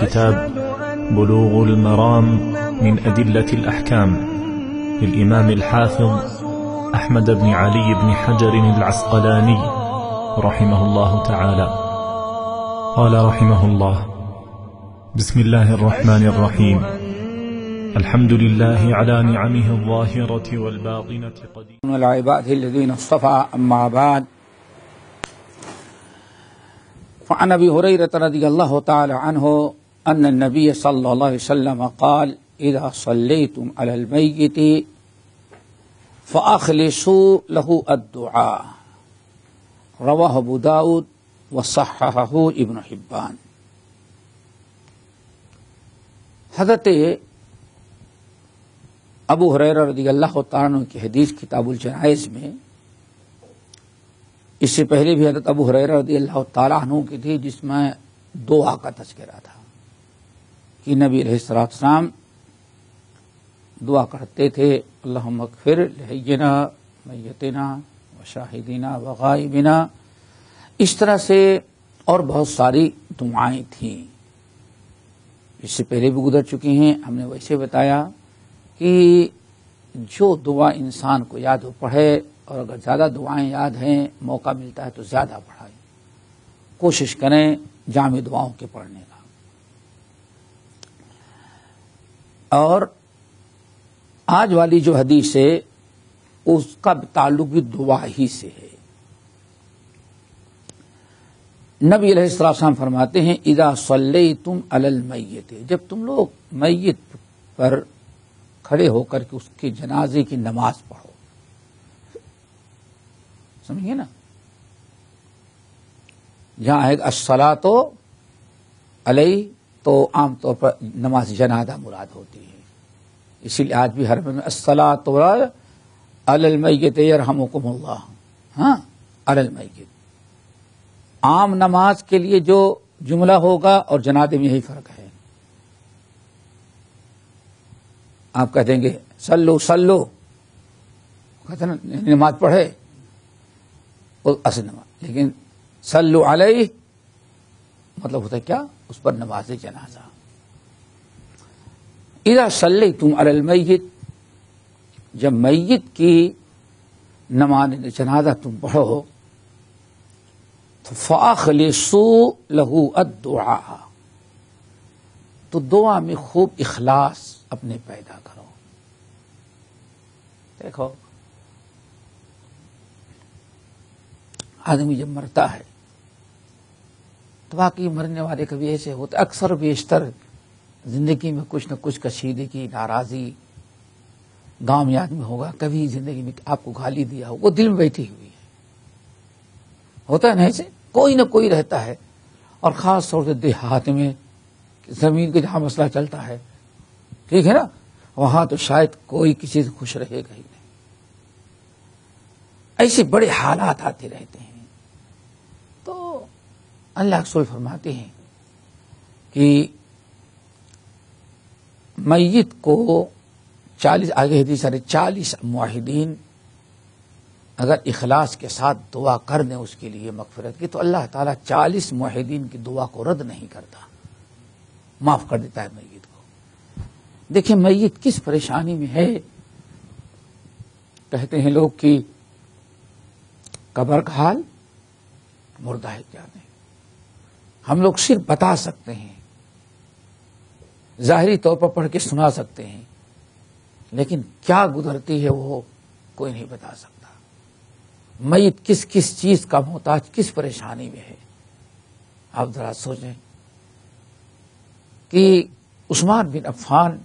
كتاب بلوغ المرام من أدلة الأحكام للإمام الحافظ أحمد بن علي بن حجر العسقلاني رحمه الله تعالى. قال رحمه الله: بسم الله الرحمن الرحيم. الحمد لله على نعمه الظاهرة والباطنة قديما العباد الذين اصطفى. أما بعد، فعن أبي هريرة رضي الله تعالى عنه أن النبي صلى الله عليه وسلم قال: إذا صليتم على الميت فأخلصوا له الدعاء. رواه أبو داود وصححه ابن حبان. حضرت ابو ہریرہ رضی اللہ تعالیٰ عنہ کی حدیث کتاب الجنائز میں، اس سے پہلے بھی حضرت ابو ہریرہ رضی اللہ تعالیٰ عنہ کی تھی، جس میں دعا کا تذکرہ تھا کہ نبی علیہ السلام دعا کرتے تھے: اللہم اغفر لحینا میتنا وشاہدنا وغائبنا. اس طرح سے اور بہت ساری دعائیں تھیں، اس سے پہلے بھی گزر چکی ہیں. ہم نے ویسے بتایا کہ جو دعا انسان کو یاد ہو پڑھے، اور اگر زیادہ دعائیں یاد ہیں، موقع ملتا ہے تو زیادہ پڑھائیں، کوشش کریں جامع دعاؤں کے پڑھنے کا. اور آج والی جو حدیث ہے اس کا تعلق بھی دعا ہی سے ہے. نبی علیہ السلام فرماتے ہیں: اذا صلیتم علی المیت، جب تم لوگ میت پر کھڑے ہو کر کے اس کے جنازے کی نماز پڑھو. سمجھیے نا، جہاں ہے الصلاۃ علیہ تو عام طور پر نماز جنازہ مراد ہوتی ہے. اسی لیے آج بھی ہر میں الصلاۃ علی المیت یرحمکم اللہ. ہاں، علی المیت عام نماز کے لیے جو جملہ ہوگا اور جنازے میں یہی فرق ہے. آپ کہہ دیں گے سلو سلو، کہتے ہیں نماز پڑھے اصل نماز، لیکن سلو علیہ مطلب ہوتا ہے کیا؟ اس پر نماز جنازہ. اذا صلیتم علی المیت، جب میت کی نماز جنازہ تم پڑھو تو فاخلصوا له الدعاء، تو دعا میں خوب اخلاص اپنے پیدا کرو. دیکھو، آدمی جب مرتا ہے تو واقعی مرنے والے کبھی ایسے ہوتے، اکثر بیشتر زندگی میں کچھ نہ کچھ کشیدگی، ناراضی، گاؤں میں آدمی ہوگا کبھی زندگی میں آپ کو گالی دیا ہو، وہ دل میں بیٹھی ہوئی ہے. ہوتا ہے نا ایسے، کوئی نہ کوئی رہتا ہے. اور خاص طور سے دیہات میں زمین کے جہاں مسئلہ چلتا ہے، ٹھیک ہے نا، وہاں تو شاید کوئی کسی سے خوش رہے گا ہی نہیں. ایسے بڑے حالات آتے رہتے ہیں. تو اللہ رسول فرماتے ہیں کہ میت کو 40 آگے حدیث 40 موحدین اگر اخلاص کے ساتھ دعا کر دیں اس کے لیے مغفرت کی، تو اللہ تعالیٰ 40 موحدین کی دعا کو رد نہیں کرتا، معاف کر دیتا ہے میت کو. دیکھیں میت کس پریشانی میں ہے. کہتے ہیں لوگ کہ قبر کا حال مردہ ہے کیا نہیں. ہم لوگ صرف بتا سکتے ہیں، ظاہری طور پر پڑھ کے سنا سکتے ہیں، لیکن کیا گزرتی ہے وہ کوئی نہیں بتا سکتا. میت کس کس چیز کا محتاج، کس پریشانی میں ہے. آپ ذرا سوچیں کہ عثمان بن عفان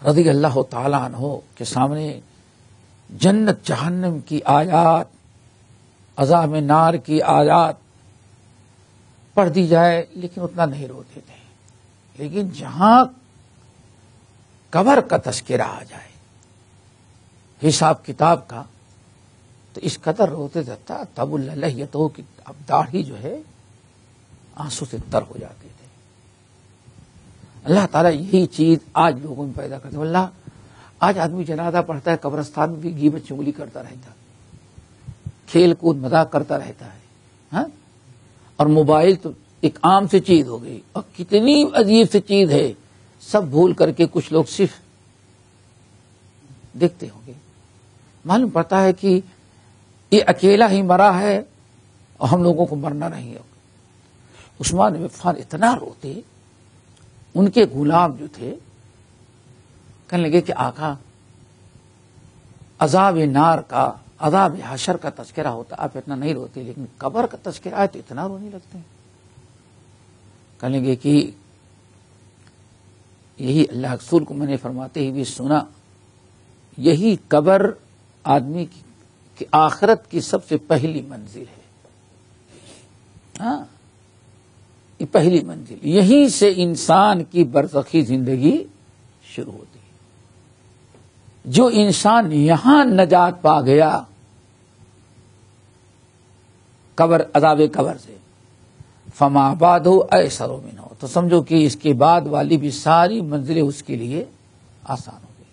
رضی اللہ تعالی عنہ کے سامنے جنت جہنم کی آیات، عذاب نار کی آیات پڑھ دی جائے لیکن اتنا نہیں روتے تھے. لیکن جہاں قبر کا تذکرہ آ جائے، حساب کتاب کا، تو اس قدر روتے تھا تب اللہیتو کہ اب داڑھی جو ہے آنسو سے تر ہو جاتے تھے. اللہ تعالیٰ یہی چیز آج لوگوں میں پیدا کرتے. اللہ آج آدمی جنازہ پڑھتا ہے، قبرستان میں بھی غیبت چغلی کرتا رہتا، کھیل کود مذاق کرتا رہتا ہے، ہاں، اور موبائل تو ایک عام سی چیز ہو گئی، اور کتنی عجیب سی چیز ہے، سب بھول کر کے کچھ لوگ صرف دیکھتے ہوں گے. معلوم پڑتا ہے کہ یہ اکیلا ہی مرا ہے اور ہم لوگوں کو مرنا نہیں ہوگا. عثمان بن عفان اتنا روتے، ان کے غلام جو تھے کہنے لگے کہ آقا عذاب نار کا، عذاب حشر کا تذکرہ ہوتا آپ اتنا نہیں روتے، لیکن قبر کا تذکرہ ہے تو اتنا رونے لگتے ہیں. کہنے لگے کہ یہی اللہ رسول کو میں نے فرماتے ہی بھی سنا، یہی قبر آدمی کی آخرت کی سب سے پہلی منزل ہے. ہاں، یہ پہلی منزل، یہیں سے انسان کی برزخی زندگی شروع ہوتی ہے. جو انسان یہاں نجات پا گیا قبر، عذاب قبر سے، فما بعد ہو ایسر من ہو، تو سمجھو کہ اس کے بعد والی بھی ساری منزلیں اس کے لیے آسان ہو گئی.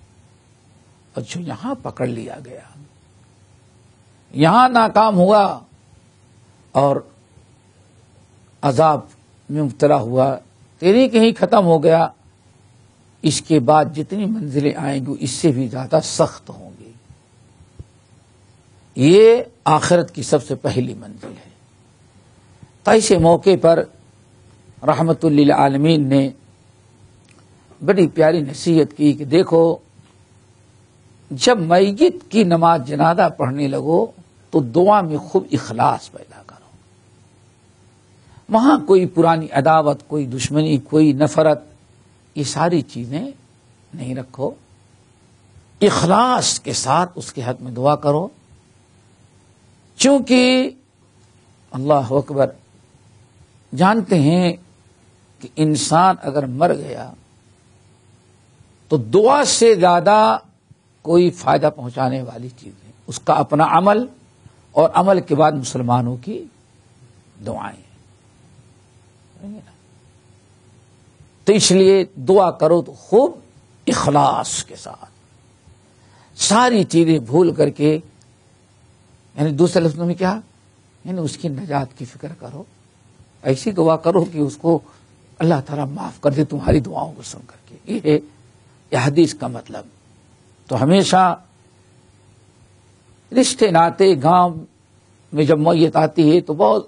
اور جو یہاں پکڑ لیا گیا، یہاں ناکام ہوا اور عذاب میں مبتلا ہوا، تیری کہیں ختم ہو گیا، اس کے بعد جتنی منزلیں آئیں گی اس سے بھی زیادہ سخت ہوں گی. یہ آخرت کی سب سے پہلی منزل ہے. تو ایسے موقع پر رحمت للعالمین نے بڑی پیاری نصیحت کی کہ دیکھو، جب میت کی نماز جنازہ پڑھنے لگو تو دعا میں خوب اخلاص پیدا کرو. وہاں کوئی پرانی عداوت، کوئی دشمنی، کوئی نفرت، یہ ساری چیزیں نہیں رکھو. اخلاص کے ساتھ اس کے حق میں دعا کرو، چونکہ اللہ اکبر، جانتے ہیں کہ انسان اگر مر گیا تو دعا سے زیادہ کوئی فائدہ پہنچانے والی چیز ہے اس کا اپنا عمل، اور عمل کے بعد مسلمانوں کی دعائیں. تو اس لیے دعا کرو تو خوب اخلاص کے ساتھ، ساری چیزیں بھول کر کے، یعنی دوسرے لفظوں میں کیا، یعنی اس کی نجات کی فکر کرو. ایسی دعا کرو کہ اس کو اللہ تعالیٰ معاف کر دے تمہاری دعاؤں کو سن کر کے. یہ ہے یہ حدیث کا مطلب. تو ہمیشہ رشتے ناتے گاؤں میں جب میت آتی ہے تو بہت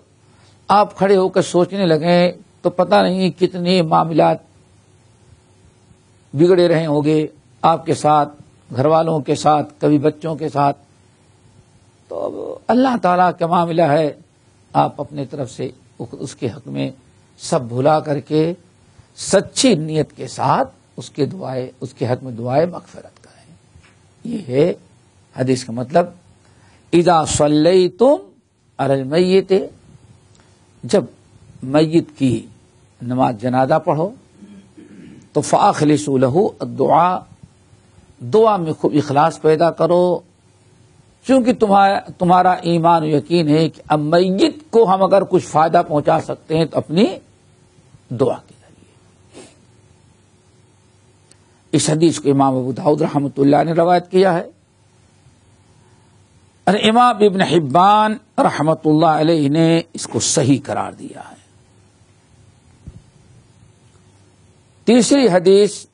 آپ کھڑے ہو کر سوچنے لگیں تو پتہ نہیں کتنے معاملات بگڑے رہے ہوں گے آپ کے ساتھ، گھر والوں کے ساتھ، کبھی بچوں کے ساتھ. تو اب اللہ تعالیٰ کا معاملہ ہے، آپ اپنے طرف سے اس کے حق میں سب بھلا کر کے سچی نیت کے ساتھ اس کے حق میں دعائے مغفرت کریں. یہ ہے حدیث کا مطلب. اذا صلیتم علی المیت، جب میت کی نماز جنازہ پڑھو تو فاخلصوا له الدعاء، دعا میں خوب اخلاص پیدا کرو، چونکہ تمہارا ایمان و یقین ہے کہ اب میت کو ہم اگر کچھ فائدہ پہنچا سکتے ہیں تو اپنی دعا کے ذریعے. اس حدیث کو امام ابو داؤد رحمۃ اللہ نے روایت کیا ہے، اور امام ابن حبان رحمۃ اللہ علیہ نے اس کو صحیح قرار دیا ہے. تیسری حدیث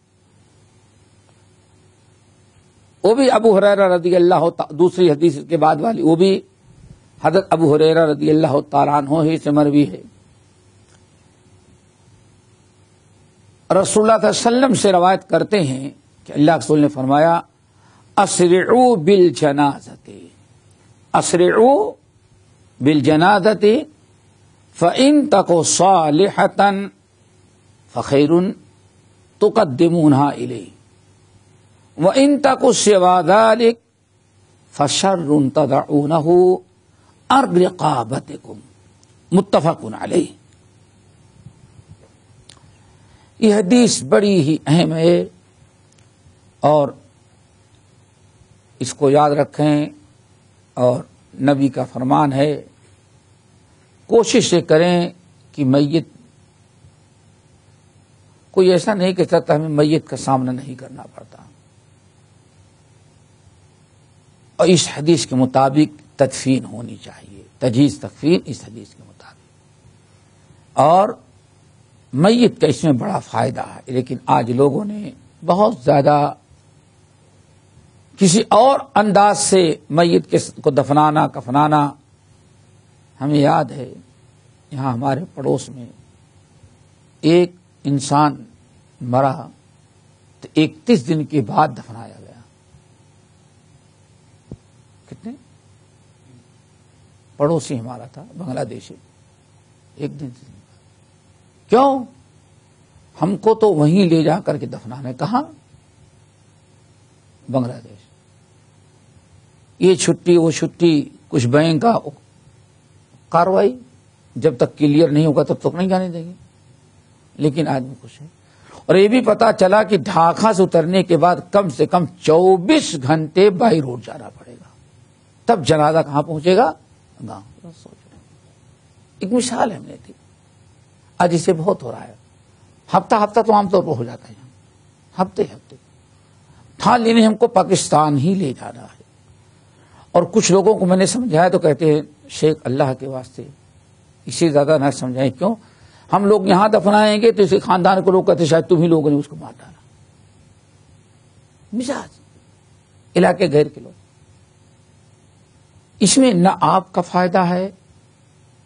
وہ بھی ابو ہریرہ رضی اللہ، دوسری حدیث کے بعد والی وہ بھی حضرت ابو ہریرہ رضی اللہ تعالیٰ عنہ ہی سے مروی ہے. رسول اللہ صلی اللہ علیہ وسلم سے روایت کرتے ہیں کہ اللہ کے رسول نے فرمایا اسرعوا بالجنازۃ، اسرعوا بالجنازۃ فإن تک صالحۃ فخیر تقدمونها الیہ وإن تک سوا ذلک فشر تدعونہ عن رقابتکم، متفق علیہ. یہ حدیث بڑی ہی اہم ہے اور اس کو یاد رکھیں، اور نبی کا فرمان ہے کوشش سے کریں کہ میت کوئی ایسا نہیں کہہ سکتا ہمیں میت کا سامنا نہیں کرنا پڑتا. اور اس حدیث کے مطابق تدفین ہونی چاہیے، تجہیز تکفین اس حدیث کے مطابق. اور میت کا اس میں بڑا فائدہ ہے، لیکن آج لوگوں نے بہت زیادہ کسی اور انداز سے میت کو دفنانا کفنانا. ہمیں یاد ہے یہاں ہمارے پڑوس میں ایک انسان مرا تو 31 دن کے بعد دفنایا گیا. کتنے؟ پڑوسی ہمارا تھا بنگلہ دیشی، ایک دن کیوں؟ ہم کو تو وہیں لے جا کر کے دفنانا ہے. کہاں؟ بنگلہ دیش. یہ چھٹی وہ چھٹی، کچھ بینک کا کاروائی، جب تک کلیئر نہیں ہوگا تب تک نہیں جانے دیں گے. لیکن آدمی خوش ہے. اور یہ بھی پتا چلا کہ ڈھاکہ سے اترنے کے بعد کم سے کم 24 گھنٹے بائی روڈ جانا پڑے گا، تب جنازہ کہاں پہنچے گا؟ گاؤں. ایک مثال ہم نے دی. آج اسے بہت ہو رہا ہے. ہفتہ ہفتہ تو عام طور پر ہو جاتا ہے، ہفتے ہفتے ٹھان لینے ہم کو پاکستان ہی لے جانا ہے. اور کچھ لوگوں کو میں نے سمجھایا تو کہتے ہیں شیخ اللہ کے واسطے اسے زیادہ نہ سمجھائیں. کیوں؟ ہم لوگ یہاں دفنائیں گے تو اسے خاندان کو لوگ کہتے شاید تم ہی لوگوں نے اس کو مار ڈالا. مزاج علاقے غیر کے لوگ. اس میں نہ آپ کا فائدہ ہے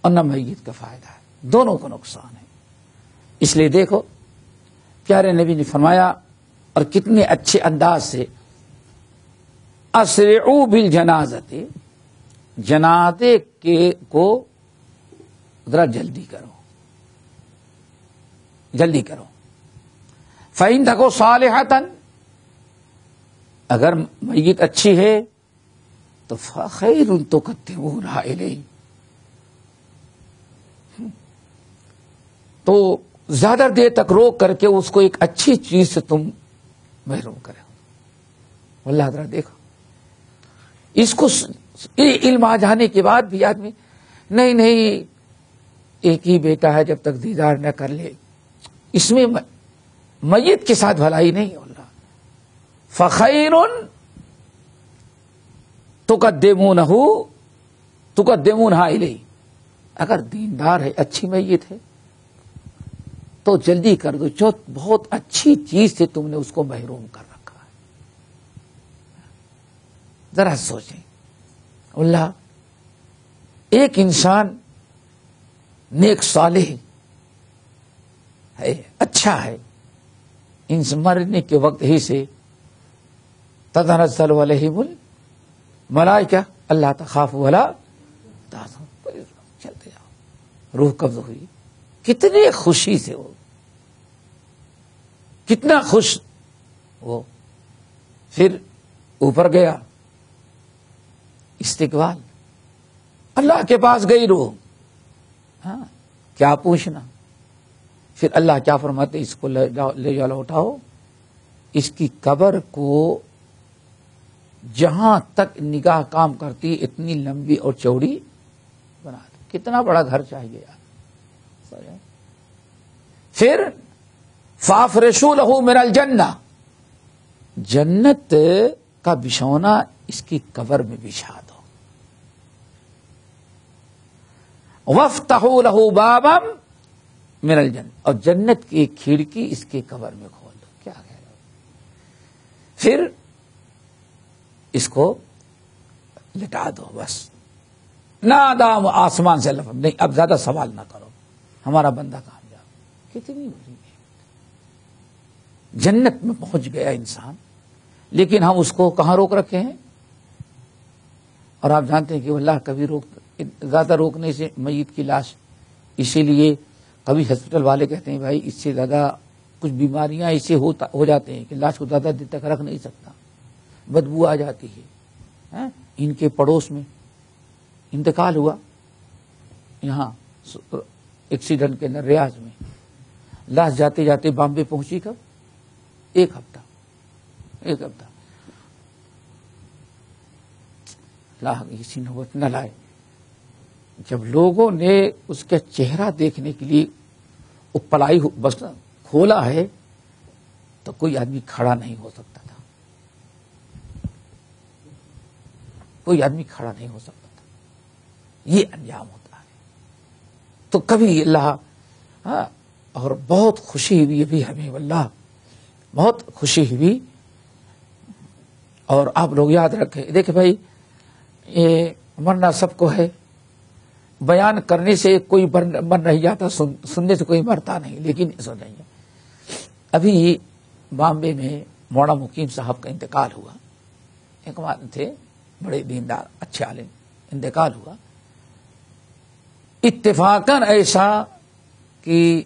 اور نہ میت کا فائدہ ہے، دونوں کو نقصان ہے. اس لیے دیکھو پیارے نبی نے فرمایا اور کتنے اچھے انداز سے، اسرعوا بالجنازۃ، جنازے کو ذرا جلدی کرو، جلدی کرو. فإن تکو صالحۃ، اگر میت اچھی ہے تو فخیر تقدمونہا الیہ، تو زیادہ دیر تک روک کر کے اس کو ایک اچھی چیز سے تم محروم کرے. واللہ ذرا دیکھو اس کو علم آ جانے کے بعد بھی آدمی نہیں ایک ہی بیٹا ہے، جب تک دیدار نہ کر لے. اس میں میت کے ساتھ بھلائی نہیں. اللہ فخیر تقدمونہا الیہ، اگر دیندار ہے، اچھی میت ہے تو جلدی کر دو، جو بہت اچھی چیز سے تم نے اس کو محروم کر رکھا ہے. ذرا سوچیں. اللہ ایک انسان نیک صالح ہے، اچھا ہے، ان سے مرنے کے وقت ہی سے تتنزل علیہم الملائکہ اللہ تخافوا ولا تحزنوا، چلتے جاؤ. روح قبض ہوئی، کتنے خوشی سے وہ، کتنا خوش وہ. پھر اوپر گیا، استقبال، اللہ کے پاس گئی روح. ہاں کیا پوچھنا. پھر اللہ کیا فرماتے، اس کو لے جاؤ، اٹھاؤ، اس کی قبر کو جہاں تک نگاہ کام کرتی اتنی لمبی اور چوڑی بنا دو. کتنا بڑا گھر چاہیے یار. پھر فافرشوا لہ من الجنہ، جنت کا بچھونا اس کی قبر میں بچھا دو. وَافْتَحُوا لَهُ بَابًا مِنَ الْجَنَّةِ، اور جنت کی ایک کھڑکی اس کے قبر میں کھول دو. کیا کہہ رہے ہو؟ پھر اس کو لٹا دو. بس نادام آسمان سے لفظ نہیں، اب زیادہ سوال نہ کرو، ہمارا بندہ کامیاب. کتنی بڑی جنت میں پہنچ گیا انسان. لیکن ہم اس کو کہاں روک رکھے ہیں؟ اور آپ جانتے ہیں کہ اللہ کبھی زیادہ روکنے سے میت کی لاش، اسی لیے کبھی ہاسپٹل والے کہتے ہیں بھائی اس سے زیادہ کچھ بیماریاں ایسے ہو جاتے ہیں کہ لاش کو زیادہ دیر تک رکھ نہیں سکتا، بدبو آ جاتی ہے. ان کے پڑوس میں انتقال ہوا، یہاں ایکسیڈنٹ کے اندر ریاض میں، لاش جاتے جاتے بامبے پہنچی. کب؟ ایک ہفتہ. اللہ اسی نوبت نہ لائے. جب لوگوں نے اس کا چہرہ دیکھنے کے لیے وہ پلائی بس کھولا ہے تو کوئی آدمی کھڑا نہیں ہو سکتا تھا، کوئی آدمی کھڑا نہیں ہو سکتا تھا. یہ انجام ہوتا ہے. تو کبھی اللہ اور بہت خوشی ہوئی ابھی ہمیں، واللہ بہت خوشی ہوئی. اور آپ لوگ یاد رکھیں، دیکھیں بھائی، یہ مرنا سب کو ہے، بیان کرنے سے کوئی مر نہیں جاتا، سننے سے کوئی مرتا نہیں، لیکن ایسا نہیں ہے. ابھی بامبے میں مولانا مقیم صاحب کا انتقال ہوا. ایک تھے بڑے دیندار اچھے عالم، انتقال ہوا. اتفاقاً ایسا کہ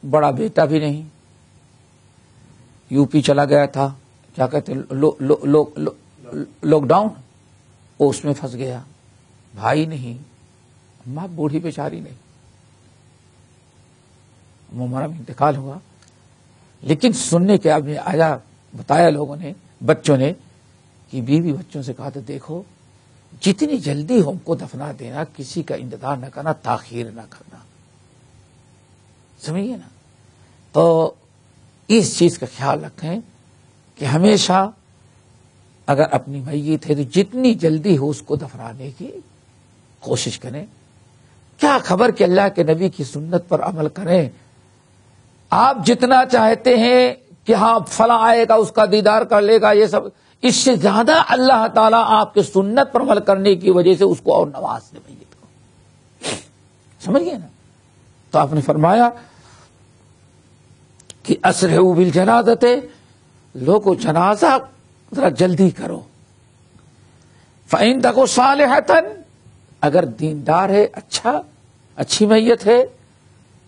بڑا بیٹا بھی نہیں، یو پی چلا گیا تھا، کیا کہتے لاک ڈاؤن، وہ اس میں پھنس گیا. بھائی نہیں، ماں بوڑھی بیچاری نہیں، ہمارا انتقال ہوا. لیکن سننے کے اب آیا، بتایا لوگوں نے، بچوں نے، کہ بیوی بچوں سے کہا تو دیکھو جتنی جلدی ہم کو دفنا دینا، کسی کا انتظار نہ کرنا، تاخیر نہ کرنا، سمجھیے نا. تو اس چیز کا خیال رکھیں کہ ہمیشہ اگر اپنی میت ہے تو جتنی جلدی ہو اس کو دفنانے کی کوشش کریں. کیا خبر کہ اللہ کے نبی کی سنت پر عمل کریں. آپ جتنا چاہتے ہیں کہ ہاں فلاں آئے گا اس کا دیدار کر لے گا، یہ سب، اس سے زیادہ اللہ تعالیٰ آپ کے سنت پر عمل کرنے کی وجہ سے اس کو اور نواز دے میت کو. سمجھیے نا. تو آپ نے فرمایا کہ اسرعوا بالجنازۃ، لوگو جنازہ ذرا جلدی کرو. فإن تکو صالحۃ، اگر دیندار ہے، اچھی میت ہے،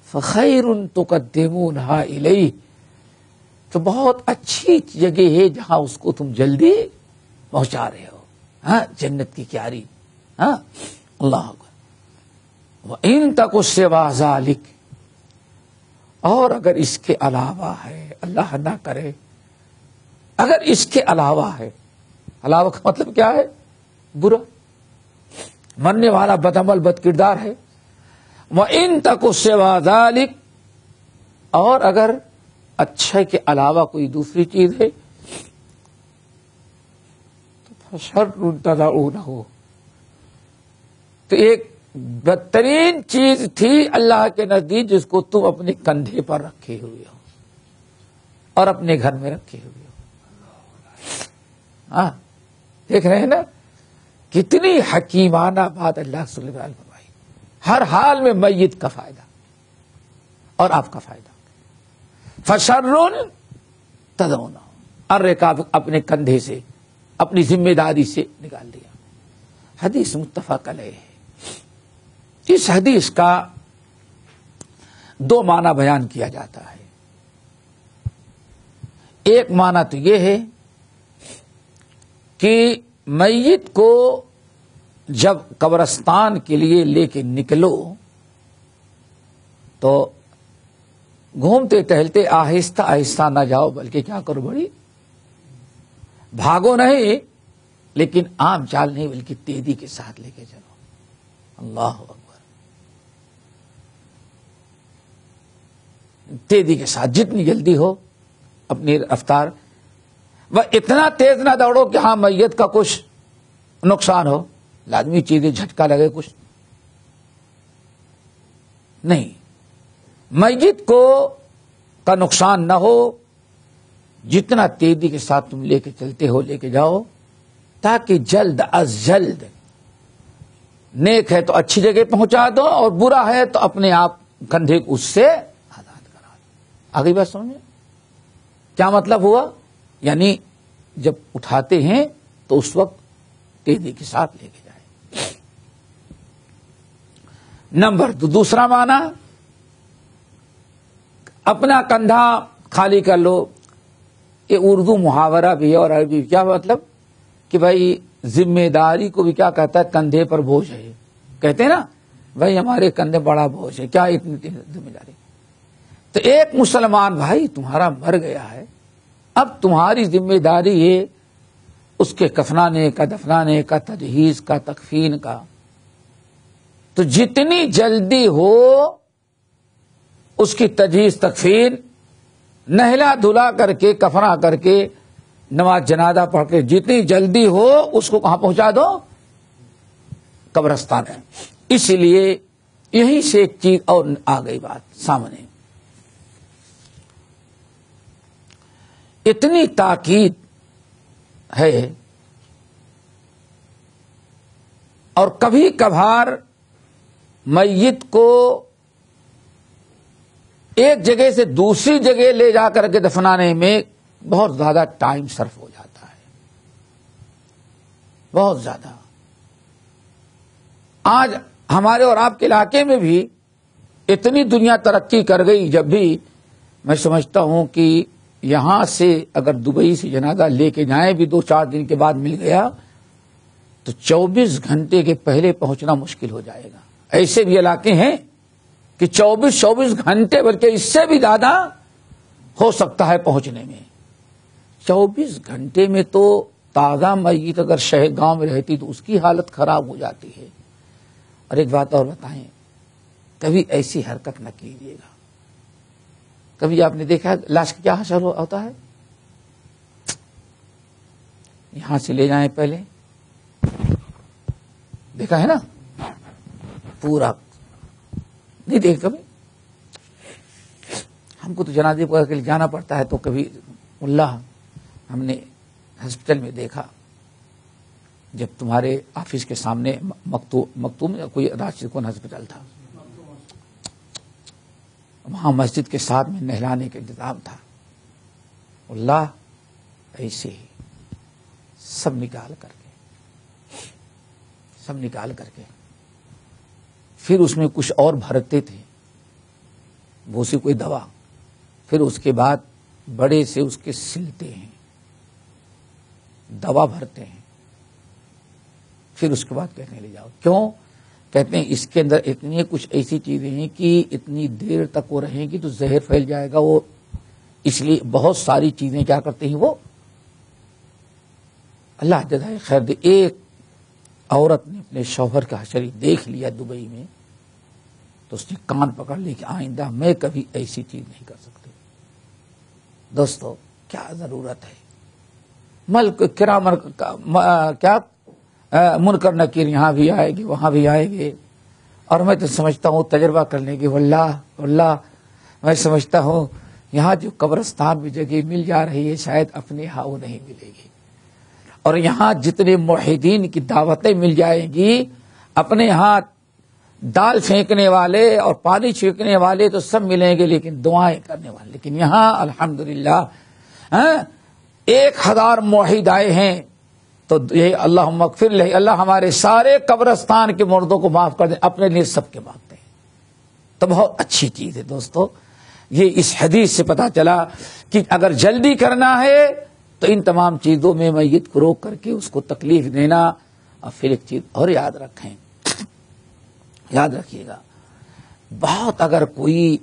فخیر تقدمونہا الیہ، تو بہت اچھی جگہ ہے جہاں اس کو تم جلدی پہنچا رہے ہو. ہاں، جنت کی کیاری. ہاں، اللہ اکبر. وإن تک سوا ذلک، اور اگر اس کے علاوہ ہے، اللہ نہ کرے، اگر اس کے علاوہ ہے، علاوہ کا مطلب کیا ہے؟ برا، مرنے والا بدعمل بد کردار ہے. وإن تک سوا ذلک، اور اگر اچھے کے علاوہ کوئی دوسری چیز ہے، تو فشر تدعونہ، تو ایک بدترین چیز تھی اللہ کے نزدیک جس کو تم اپنے کندھے پر رکھے ہوئے ہو اور اپنے گھر میں رکھے ہوئے ہو. ہاں، دیکھ رہے ہیں نا کتنی حکیمانہ بات اللہ صلی اللہ علیہ وسلم. ہر حال میں میت کا فائدہ اور آپ کا فائدہ. فشر تدعونہ، الرکاب، اپنے کندھے سے، اپنی ذمہ داری سے نکال دیا. حدیث متفق علیہ ہے. اس حدیث کا دو معنی بیان کیا جاتا ہے. ایک معنی تو یہ ہے کہ میت کو جب قبرستان کے لیے لے کے نکلو تو گھومتے ٹہلتے آہستہ آہستہ نہ جاؤ، بلکہ کیا کرو، بڑی بھاگو نہیں، لیکن عام چال نہیں، بلکہ تیزی کے ساتھ لے کے چلو. اللہ اکبر. تیزی کے ساتھ، جتنی جلدی ہو اپنی رفتار. وہ اتنا تیز نہ دوڑو کہ ہاں میت کا کچھ نقصان ہو، لازمی چیزیں جھٹکا لگے کچھ نہیں. میت کو کا نقصان نہ ہو، جتنا تیزی کے ساتھ تم لے کے چلتے ہو لے کے جاؤ، تاکہ جلد از جلد، نیک ہے تو اچھی جگہ پہنچا دو اور برا ہے تو اپنے آپ کندھے اس سے آزاد کرا دو. آگے بات سمجھے کیا مطلب ہوا؟ یعنی جب اٹھاتے ہیں تو اس وقت تیزی کے ساتھ لے کے جائیں. نمبر دو، دوسرا معنی، اپنا کندھا خالی کر لو. یہ اردو محاورہ بھی ہے اور عربی. کیا مطلب کہ بھائی ذمہ داری کو بھی کیا کہتا ہے؟ کندھے پر بوجھ ہے. کہتے ہیں نا بھائی ہمارے کندھے بڑا بوجھ ہے، کیا اتنی ذمہ داری. تو ایک مسلمان بھائی تمہارا مر گیا ہے، اب تمہاری ذمہ داری ہے اس کے کفنانے کا، دفنانے کا، تجہیز کا، تکفین کا. تو جتنی جلدی ہو اس کی تجہیز، تکفین، نہلا دھلا کر کے، کفنا کر کے، نماز جنازہ پڑھ کے، جتنی جلدی ہو اس کو کہاں پہنچا دو؟ قبرستان ہے. اس لیے یہیں سے ایک چیز اور آ گئی بات سامنے. اتنی تاکید ہے، اور کبھی کبھار میت کو ایک جگہ سے دوسری جگہ لے جا کر کے دفنانے میں بہت زیادہ ٹائم صرف ہو جاتا ہے، بہت زیادہ۔ آج ہمارے اور آپ کے علاقے میں بھی اتنی دنیا ترقی کر گئی، جب بھی میں سمجھتا ہوں کہ یہاں سے اگر دبئی سے جنازہ لے کے جائیں بھی 2-4 دن کے بعد مل گیا تو 24 گھنٹے کے پہلے پہنچنا مشکل ہو جائے گا۔ ایسے بھی علاقے ہیں کہ 24 گھنٹے بلکہ اس سے بھی زیادہ ہو سکتا ہے پہنچنے میں۔ 24 گھنٹے میں تو تازہ میت اگر شہر گاؤں میں رہتی تو اس کی حالت خراب ہو جاتی ہے۔ اور ایک بات اور بتائیں، کبھی ایسی حرکت نہ کیجیے گا۔ کبھی آپ نے دیکھا لاش کا کیا حشر ہوتا ہے؟ یہاں سے لے جائیں پہلے، دیکھا ہے نا، پورا نہیں دیکھ کبھی۔ ہم کو تو جنازے پر کے لیے جانا پڑتا ہے، تو کبھی اللہ ہم نے ہاسپٹل میں دیکھا، جب تمہارے آفس کے سامنے مکتوم کوئی راشد کون ہاسپٹل تھا، وہاں مسجد کے ساتھ میں نہلانے کا انتظام تھا۔ اللہ ایسے ہی سب نکال کر کے پھر اس میں کچھ اور بھرتے تھے، وہ سی کوئی دوا، پھر اس کے بعد بڑے سے اس کے سلتے ہیں، دوا بھرتے ہیں، پھر اس کے بعد کہنے لے جاؤ۔ کیوں کہتے ہیں؟ اس کے اندر اتنی کچھ ایسی چیزیں ہیں کہ اتنی دیر تک وہ رہیں گی تو زہر پھیل جائے گا، وہ اس لیے بہت ساری چیزیں کیا کرتے ہیں وہ۔ اللہ جزائے خیر دے، ایک عورت نے اپنے شوہر کا حشر دیکھ لیا دبئی میں، تو اس نے کان پکڑ لی کہ آئندہ میں کبھی ایسی چیز نہیں کر سکتی۔ دوستو کیا ضرورت ہے؟ ملک کرامر کیا منکر نکیر یہاں بھی آئے گی، وہاں بھی آئے گی، اور میں تو سمجھتا ہوں تجربہ کرنے کی، واللہ میں سمجھتا ہوں یہاں جو قبرستان میں جگہ مل جا رہی ہے شاید اپنے ہاں وہ نہیں ملے گی، اور یہاں جتنے موحدین کی دعوتیں مل جائیں گی، اپنے ہاں دال پھینکنے والے اور پانی چھینکنے والے تو سب ملیں گے، لیکن دعائیں کرنے والے، لیکن یہاں الحمدللہ 1000 موحد آئے ہیں، تو یہ اللہم اغفر لہ، اللہ ہمارے سارے قبرستان کے مردوں کو معاف کر دیں، اپنے لیے سب کے مانگتے ہیں، تو بہت اچھی چیز ہے دوستو۔ یہ اس حدیث سے پتا چلا کہ اگر جلدی کرنا ہے تو ان تمام چیزوں میں میت کو روک کر کے اس کو تکلیف دینا۔ اور پھر ایک چیز اور یاد رکھیں، یاد رکھیے گا، بہت اگر کوئی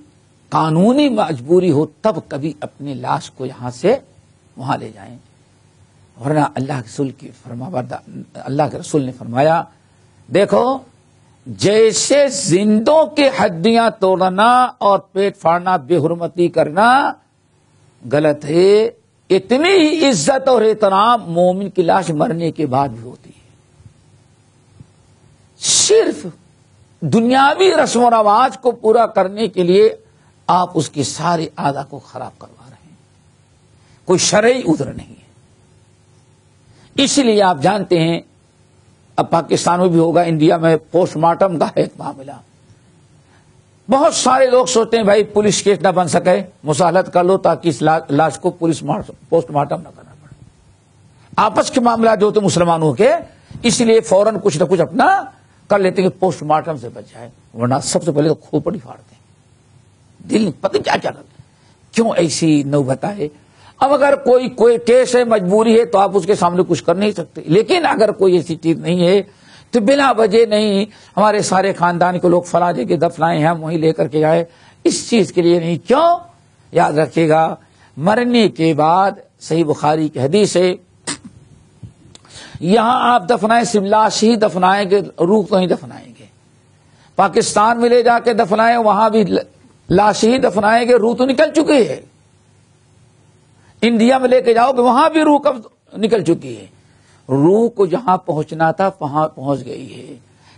قانونی مجبوری ہو تب کبھی اپنی لاش کو یہاں سے وہاں لے جائیں، ورنہ اللہ کے رسول نے فرمایا، دیکھو جیسے زندوں کے ہڈیاں توڑنا اور پیٹ پھاڑنا، بے حرمتی کرنا غلط ہے، اتنی ہی عزت اور احترام مومن کی لاش مرنے کے بعد بھی ہوتی ہے۔ صرف دنیاوی رسم و رواج کو پورا کرنے کے لیے آپ اس کے سارے اعضاء کو خراب کروا رہے ہیں، کوئی شرعی عذر نہیں ہے۔ اسی لیے آپ جانتے ہیں، اب پاکستان میں بھی ہوگا، انڈیا میں پوسٹ مارٹم کا ایک معاملہ، بہت سارے لوگ سوچتے ہیں بھائی پولیس کیس نہ بن سکے، مصالحت کر لو تاکہ اس لاش کو پوسٹ مارٹم نہ کرنا پڑے۔ آپس کے معاملات جو ہوتے مسلمانوں کے، اس لیے فوراً کچھ نہ کچھ اپنا کر لیتے ہیں کہ پوسٹ مارٹم سے بچ جائے، ورنہ سب سے پہلے تو کھوپڑی پھاڑتے ہیں، دل پتہ کیا کرتے ہیں، کیوں ایسی نوبت آئے۔ اب اگر کوئی کیس ہے، مجبوری ہے، تو آپ اس کے سامنے کچھ کر نہیں سکتے، لیکن اگر کوئی ایسی چیز نہیں ہے تو بلا وجہ نہیں ہمارے سارے خاندان کے لوگ فلاں جگہ دفنائے ہیں، ہم وہیں لے کر کے جائے، اس چیز کے لیے نہیں۔ کیوں؟ یاد رکھیے گا، مرنے کے بعد صحیح بخاری کی حدیث ہے، یہاں آپ دفنائیں صرف لاش ہی دفنائیں گے، روح تو نہیں دفنائیں گے۔ پاکستان میں لے جا کے دفنائیں، وہاں بھی لاش ہی دفنائیں گے، روح تو نکل چکی ہے۔ انڈیا میں لے کے جاؤ گے، وہاں بھی روح کب نکل چکی ہے۔ روح کو جہاں پہنچنا تھا وہاں پہنچ گئی ہے،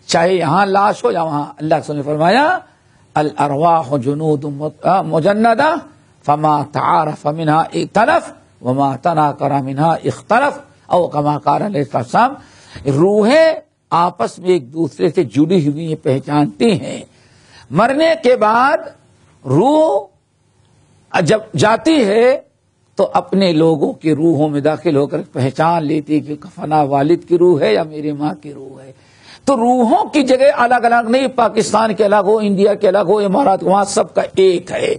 چاہے یہاں لاش ہو یا وہاں۔ اللہ کے رسول نے فرمایا، الارواح جنود مجندہ فما تعارف منها ائتلف وما تناکر منہا اختلف او کما قال علیہ السلام. روحیں آپس میں ایک دوسرے سے جڑی ہوئی پہچانتی ہیں. مرنے کے بعد روح جب جاتی ہے تو اپنے لوگوں کی روحوں میں داخل ہو کر پہچان لیتی کہ فنا والد کی روح ہے یا میری ماں کی روح ہے. تو روحوں کی جگہ الگ الگ نہیں، پاکستان کے الگ ہو، انڈیا کے الگ ہو، امارات، وہاں سب کا ایک ہے.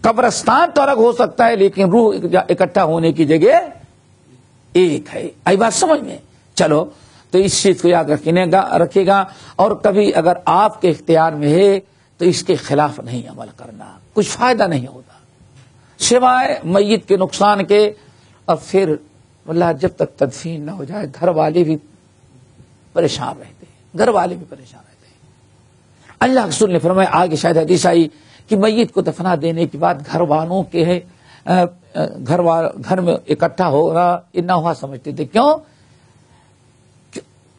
قبرستان تو الگ ہو سکتا ہے لیکن روح اکٹھا ہونے کی جگہ ایک ہے. آئی بات سمجھ میں؟ چلو تو اس چیز کو یاد رکھیے گا. اور کبھی اگر آپ کے اختیار میں ہے تو اس کے خلاف نہیں عمل کرنا، کچھ فائدہ نہیں ہوتا سوائے میت کے نقصان کے. اور پھر اللہ جب تک تدفین نہ ہو جائے گھر والے بھی پریشان رہتے ہیں، گھر والے بھی پریشان رہتے ہیں. اللہ کے رسول نے فرمایا، آگے شاید حدیث آئی کہ میت کو دفنا دینے کے بعد گھر والوں کے گھر میں اکٹھا ہوگا نہ ہوا سمجھتے تھے. کیوں؟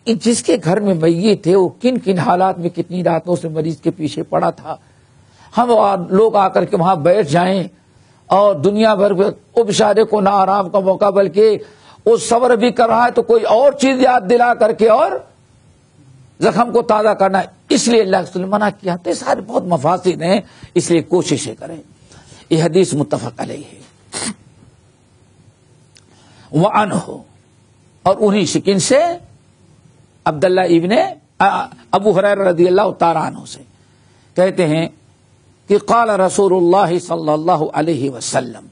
جس کے گھر میں میت تھے وہ کن کن حالات میں کتنی راتوں سے مریض کے پیچھے پڑا تھا. ہم لوگ آ کر کے وہاں بیٹھ جائیں اور دنیا بھر وہ بیچارے کو نہ آرام کا موقع بلکہ وہ صبر بھی کر رہا ہے تو کوئی اور چیز یاد دلا کر کے اور زخم کو تازہ کرنا ہے. اس لیے اللہ کے رسول نے منع کیا. تو سارے بہت مفاسد ہیں، اس لیے کوششیں کریں. یہ حدیث متفق علیہ ہے. وعنہ، اور انہی شکن سے عبداللہ ابن ابو ہریرہ رضی اللہ تعالیٰ عنہ سے کہتے ہیں کہ قال رسول اللہ صلی اللہ علیہ وسلم،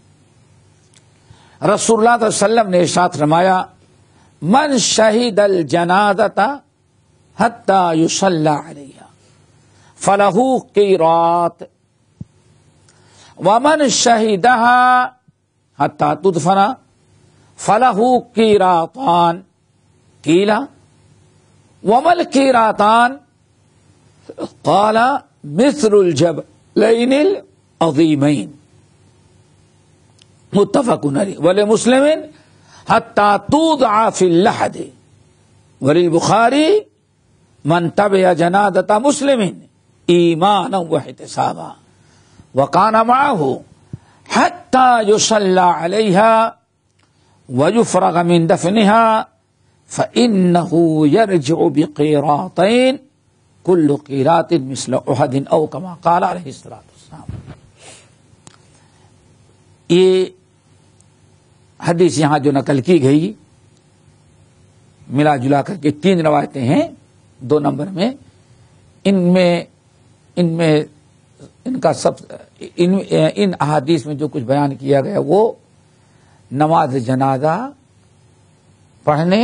رسول اللہ صلی اللہ علیہ وسلم نے ارشاد فرمایا، من شہد الجنازۃ حتی یصلی علیہا فلہ قیراط ومن شہدہا حتی تدفن فلہ قیراطان. قیل ومل قیراطان؟ قال مثل الجبلین العظیمین. متفق علیہ. ولمسلم حتی توضع فی اللحد. وللبخاری من تبع جنازۃ مسلم ایمانا واحتسابا وکان معه حتی یصلی علیہا ویفرغ من دفنها فإنه يرجع بقيراطين كل قيراط مثل أحد أو كما قال عليه الصلاة والسلام. یہ حدیث یہاں جو نقل کی گئی ملا جلا کر کے 3 روایتیں ہیں 2 نمبر میں. ان احادیث میں جو کچھ بیان کیا گیا وہ نماز جنازہ پڑھنے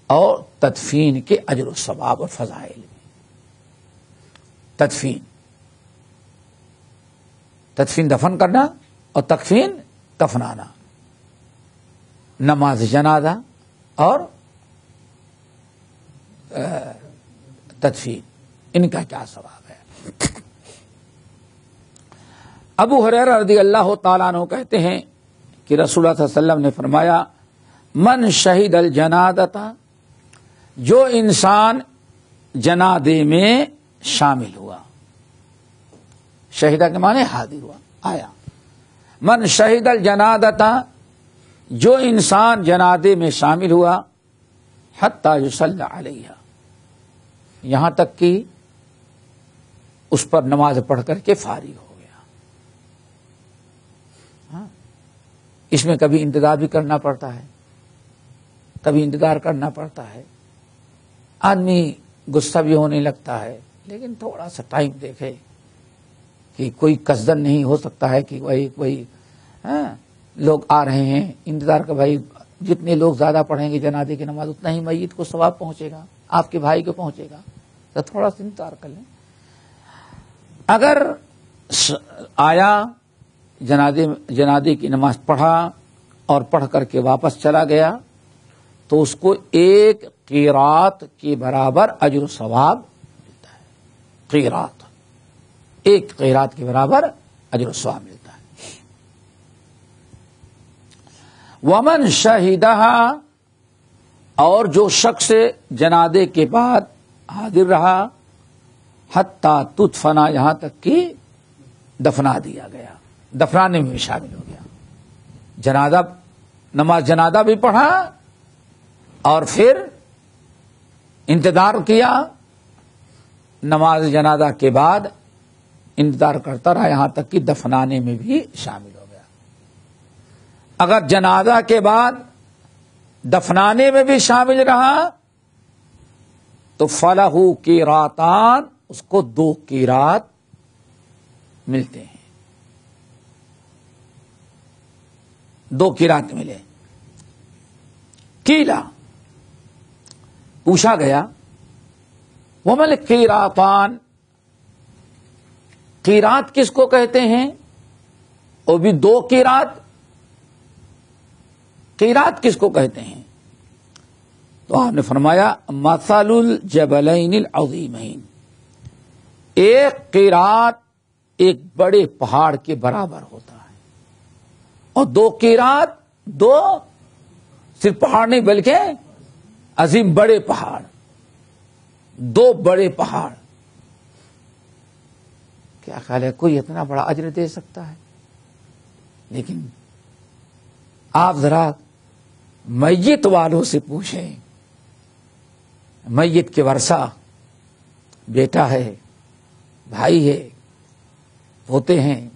اور تدفین کے اجر و ثواب اور فضائل میں. تدفین دفن کرنا اور تکفین دفنانا، نماز جنازہ اور تدفین، ان کا کیا ثواب ہے. ابو ہریرہ رضی اللہ تعالیٰ عنہ کہتے ہیں کہ رسول اللہ صلی اللہ علیہ وسلم نے فرمایا، من شہید الجنازۃ، جو انسان جنازے میں شامل ہوا، شہیدہ کے معنی حاضر ہوا، آیا. من شہید الجنازۃ، جو انسان جنازے میں شامل ہوا، حتی یصلی علیہا، یہاں تک کہ اس پر نماز پڑھ کر کے فارغ ہو گیا. اس میں کبھی انتظار بھی کرنا پڑتا ہے، کبھی انتظار کرنا پڑتا ہے، آدمی غصہ بھی ہونے لگتا ہے، لیکن تھوڑا سا ٹائم دیکھے کہ کوئی قصدن نہیں ہو سکتا ہے کہ کوئی لوگ آ رہے ہیں، انتظار کا. بھائی جتنے لوگ زیادہ پڑھیں گے جنازے کی نماز اتنا ہی میت کو ثواب پہنچے گا، آپ کے بھائی کو پہنچے گا، تو تھوڑا سا انتظار کر لیں. اگر آیا جنازے کی نماز پڑھا اور پڑھ کر کے واپس چلا گیا تو اس کو 1 قیراط کے برابر اجر و ثواب ملتا ہے. قیراط، 1 قیراط کے برابر اجر و ثواب ملتا ہے. ومن شہیدہا، اور جو شخص جنازے کے بعد حاضر رہا، حتی تدفنا، یہاں تک کہ دفنا دیا گیا، دفنانے میں بھی شامل ہو گیا. جنازہ نماز جنازہ بھی پڑھا اور پھر انتظار کیا، نماز جنازہ کے بعد انتظار کرتا رہا یہاں تک کہ دفنانے میں بھی شامل ہو گیا۔ اگر جنازہ کے بعد دفنانے میں بھی شامل رہا تو فلہ قیراتان، اس کو 2 قیرات ملتے ہیں، 2 قیرات ملے۔ قیلا، پوچھا گیا ومل قیراتان، قیرات کس کو کہتے ہیں؟ وہ بھی 2 قیرات، قیرات کس کو کہتے ہیں؟ تو آپ نے فرمایا مثل الجبلین العظیمین، ایک قیرات ایک بڑے پہاڑ کے برابر ہوتا ہے، اور 2 قیرات 2 صرف پہاڑ نہیں بلکہ عظیم بڑے پہاڑ، 2 بڑے پہاڑ۔ کیا خیال ہے کوئی اتنا بڑا اجر دے سکتا ہے؟ لیکن آپ ذرا میت والوں سے پوچھیں، میت کے ورثہ، بیٹا ہے، بھائی ہے، پوتے ہیں،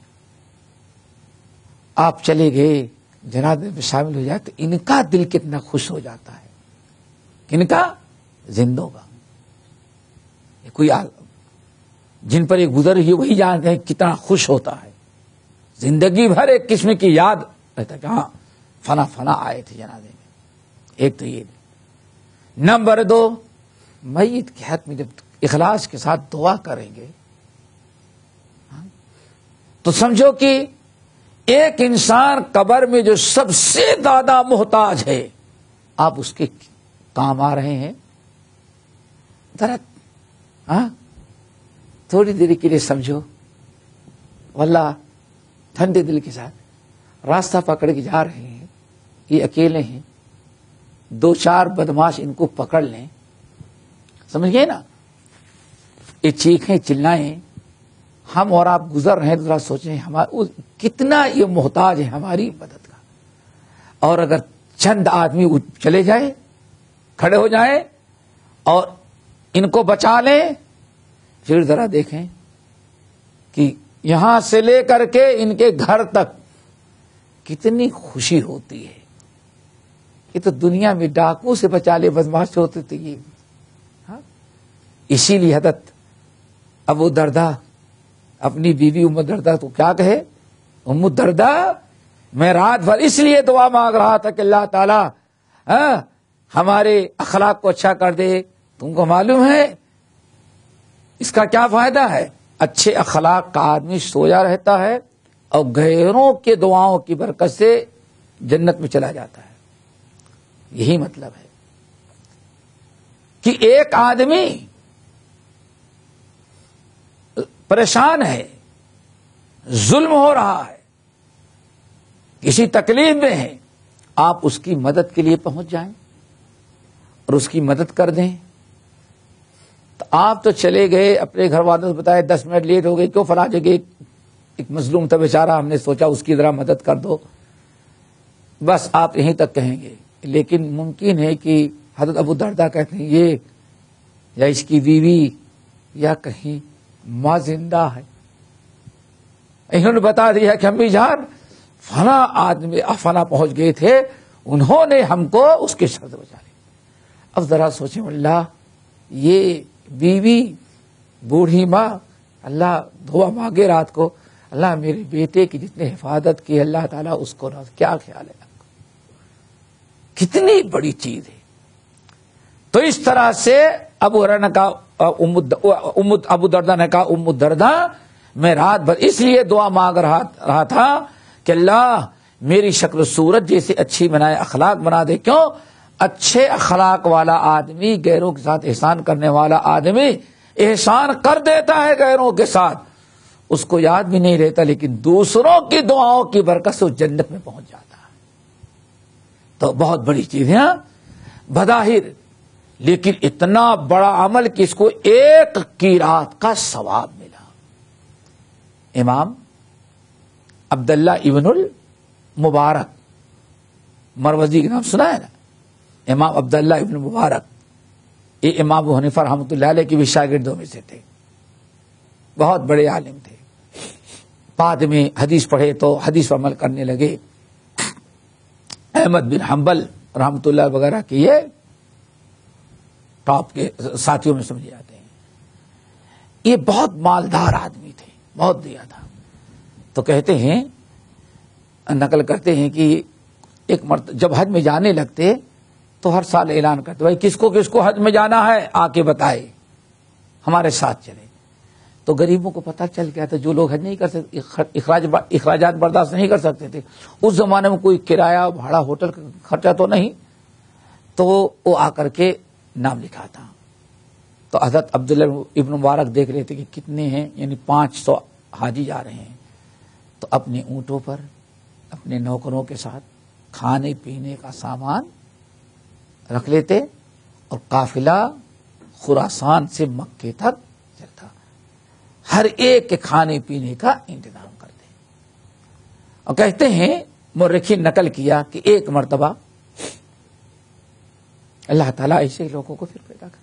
آپ چلے گئے جنازے میں شامل ہو جائے تو ان کا دل کتنا خوش ہو جاتا ہے، کن کا؟ زندوں کا۔ کوئی جن پر ایک گزر ہوئی وہی جانتے ہیں کتنا خوش ہوتا ہے، زندگی بھر ایک قسم کی یاد رہتا کہ ہاں فنا فنا آئے تھے جنازے میں۔ ایک تو یہ۔ نمبر 2، میت کے حق میں جب اخلاص کے ساتھ دعا کریں گے تو سمجھو کہ ایک انسان قبر میں جو سب سے زیادہ محتاج ہے، آپ اس کے کام آ رہے ہیں۔ ذرا تھوڑی دیر کے لیے سمجھو، واللہ ٹھنڈے دل کے ساتھ راستہ پکڑ کے جا رہے ہیں، یہ اکیلے ہیں، 2-4 بدماش ان کو پکڑ لیں، سمجھ گئے نا؟ یہ چیخیں چلائیں، ہم اور آپ گزر رہے ہیں تو ذرا سوچیں کتنا یہ محتاج ہے ہماری مدد کا۔ اور اگر چند آدمی چلے جائیں، کھڑے ہو جائیں اور ان کو بچا لیں، پھر ذرا دیکھیں کہ یہاں سے لے کر کے ان کے گھر تک کتنی خوشی ہوتی ہے۔ یہ تو دنیا میں ڈاکو سے بچا لے، بدماش ہوتے تھے یہ۔ اسی لیے حضرت ابو درداء اپنی بیوی ام درداء تو کیا کہے، ام درداء میں رات بھر اس لیے دعا مانگ رہا تھا کہ اللہ تعالی ہمارے اخلاق کو اچھا کر دے۔ تم کو معلوم ہے اس کا کیا فائدہ ہے؟ اچھے اخلاق کا آدمی سویا رہتا ہے اور غیروں کے دعاؤں کی برکت سے جنت میں چلا جاتا ہے۔ یہی مطلب ہے کہ ایک آدمی پریشان ہے، ظلم ہو رہا ہے، کسی تکلیف میں ہے، آپ اس کی مدد کے لیے پہنچ جائیں اور اس کی مدد کر دیں۔ تو آپ تو چلے گئے، اپنے گھر والوں سے بتائے 10 منٹ لیٹ ہو گئے، کیوں فلاں جگہ ایک مظلوم تھا بیچارہ، ہم نے سوچا اس کی ذرا مدد کر دو، بس آپ یہیں تک کہیں گے۔ لیکن ممکن ہے کہ حضرت ابو درداء کہتے ہیں یہ یا اس کی بیوی یا کہیں ماں زندہ ہے، انہوں نے بتا دیا کہ امی جان فلاں آدمی فلاں پہنچ گئے تھے، انہوں نے ہم کو اس کے شر سے بچا لیا۔ اب ذرا سوچیں، اللہ یہ بیوی بوڑھی ماں اللہ دعا مانگے رات کو، اللہ میرے بیٹے کی جتنے حفاظت کی اللہ تعالیٰ اس کو کیا خیال ہے آپ کو؟ کتنی بڑی چیز ہے۔ تو اس طرح سے ابو درداء نے کہا ام درداء میں رات بھر اس لیے دعا مانگ رہا تھا کہ اللہ میری شکل و صورت جیسے اچھی بنائے، اخلاق بنا دے۔ کیوں؟ اچھے اخلاق والا آدمی، غیروں کے ساتھ احسان کرنے والا آدمی احسان کر دیتا ہے غیروں کے ساتھ، اس کو یاد بھی نہیں رہتا، لیکن دوسروں کی دعاؤں کی برکت سے وہ جنت میں پہنچ جاتا ہے۔ تو بہت بڑی چیز ہے بظاہر، لیکن اتنا بڑا عمل کہ اس کو 1 قیرات کا ثواب ملا۔ امام عبداللہ ابن المبارک مروزی کا نام سنا ہے نا؟ امام عبداللہ ابن مبارک، یہ امام ابو حنیفہ رحمۃ اللہ علیہ کے بھی شاگردوں میں سے تھے، بہت بڑے عالم تھے۔ بعد میں حدیث پڑھے تو حدیث پر عمل کرنے لگے۔ احمد بن حنبل رحمۃ اللہ وغیرہ کے یہ ٹاپ کے ساتھیوں میں سمجھے جاتے ہیں۔ یہ بہت مالدار آدمی تھے، بہت دیا تھا۔ تو کہتے ہیں، نقل کرتے ہیں کہ ایک مرتبہ جب حج میں جانے لگتے تو ہر سال اعلان کرتے، بھائی کس کو حج میں جانا ہے آ کے بتائے، ہمارے ساتھ چلے۔ تو غریبوں کو پتہ چل گیا تھا، جو لوگ حج نہیں کر سکتے، اخراجات برداشت نہیں کر سکتے تھے، اس زمانے میں کوئی کرایہ بھاڑا ہوٹل کا خرچہ تو نہیں، تو وہ آ کر کے نام لکھا تھا۔ تو حضرت عبداللہ ابن مبارک دیکھ رہے تھے کہ کتنے ہیں، یعنی 500 حاجی جا رہے ہیں، تو اپنے اونٹوں پر اپنے نوکروں کے ساتھ کھانے پینے کا سامان رکھ لیتے اور قافلہ خراسان سے مکے تک چلتا، ہر ایک کے کھانے پینے کا انتظام کرتے۔ اور کہتے ہیں مورخین نقل کیا کہ ایک مرتبہ اللہ تعالیٰ ایسے لوگوں کو پھر پیدا کر،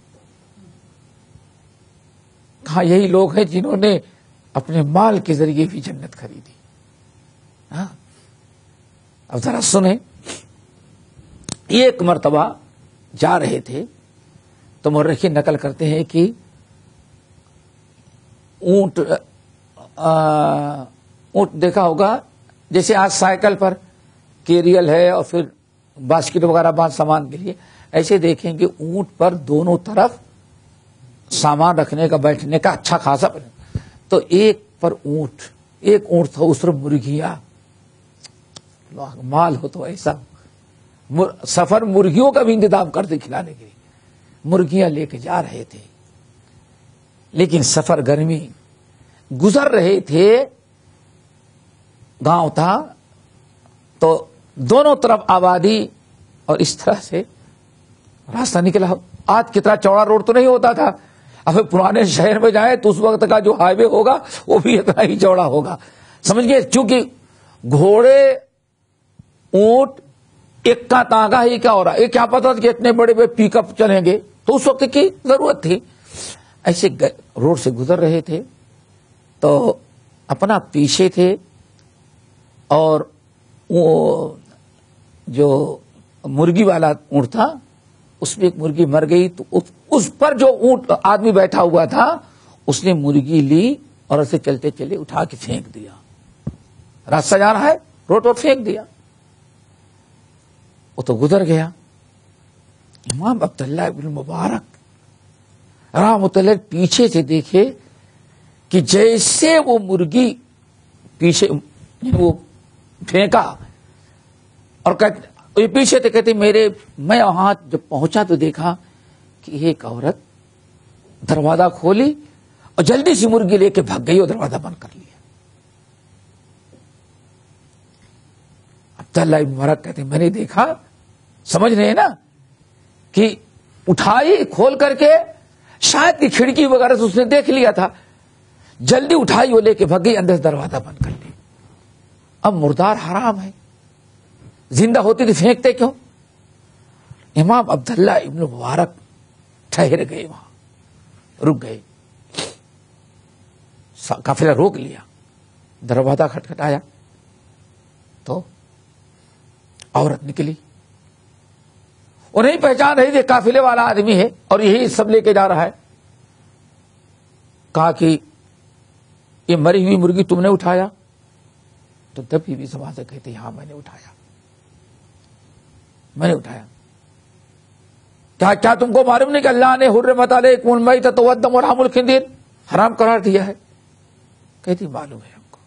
کہاں یہی لوگ ہیں جنہوں نے اپنے مال کے ذریعے بھی جنت خریدی۔ ہاں، اب ذرا سنیں، ایک مرتبہ جا رہے تھے تو مورخین نقل کرتے ہیں کہ اونٹ دیکھا ہوگا جیسے آج سائیکل پر کیریل ہے اور پھر باسکٹ وغیرہ بعض سامان کے لیے، ایسے دیکھیں گے اونٹ پر دونوں طرف سامان رکھنے کا بیٹھنے کا اچھا خاصا، تو ایک اونٹ تھا، اس پر مرغیاں، مال ہو تو ایسا سفر مرغیوں کا بھی انتظام کرتے کھلانے کے لیے، مرغیاں لے کے جا رہے تھے۔ لیکن سفر گرمی، گزر رہے تھے، گاؤں تھا تو دونوں طرف آبادی، اور اس طرح سے راستہ نکلا۔ آج کتنا چوڑا روڈ تو نہیں ہوتا تھا، اب پرانے شہر میں جائیں تو اس وقت کا جو ہائی وے ہوگا وہ بھی اتنا ہی چوڑا ہوگا، سمجھ گئے؟ چونکہ گھوڑے اونٹ ایک کا تانگا ہی کیا ہو رہا ہے، کیا پتا کہ اتنے بڑے بڑے پک اپ چلیں گے، تو اس وقت کی ضرورت تھی۔ ایسے روڈ سے گزر رہے تھے تو اپنا پیچھے تھے، اور وہ جو مرغی والا اونٹ تھا اس میں ایک مرغی مر گئی، تو اس پر جو اونٹ آدمی بیٹھا ہوا تھا اس نے مرغی لی اور اسے چلتے چلے اٹھا کے پھینک دیا، راستہ جا رہا ہے روڈ پر پھینک دیا، وہ تو گزر گیا۔ امام عبداللہ ابن مبارک رحمۃ اللہ پیچھے سے دیکھے کہ جیسے وہ مرغی پیچھے وہ پھینکا، اور پیچھے سے کہتے میں وہاں جب پہنچا تو دیکھا کہ ایک عورت دروازہ کھولی اور جلدی سے مرغی لے کے بھگ گئی اور دروازہ بند کر لیا۔ عبداللہ ابن مبارک کہتے میں نے دیکھا، سمجھ رہے ہیں نا، کہ اٹھائی کھول کر کے، شاید کہ کھڑکی وغیرہ سے اس نے دیکھ لیا تھا، جلدی اٹھائی وہ لے کے بھگ گئی، اندر سے دروازہ بند کر لیا۔ اب مردار حرام ہے، زندہ ہوتی تو پھینکتے کیوں؟ امام عبداللہ ابن مبارک ٹھہر گئے، وہاں رک گئے، قافلہ روک لیا، دروازہ کھٹکھٹایا تو عورت نکلی، وہ نہیں پہچان رہی تھی قافلے والا آدمی ہے اور یہی سب لے کے جا رہا ہے۔ کہا کہ یہ مری ہوئی مرغی تم نے اٹھایا؟ تو دبی بھی زبان سے کہتے ہاں میں نے اٹھایا، میں نے اٹھایا۔ کیا تم کو معلوم نہیں کہ اللہ نے حرمت علیکم المیتۃ والدم ولحم الخنزیر حرام قرار دیا ہے؟ کہتی معلوم ہے ہم کو،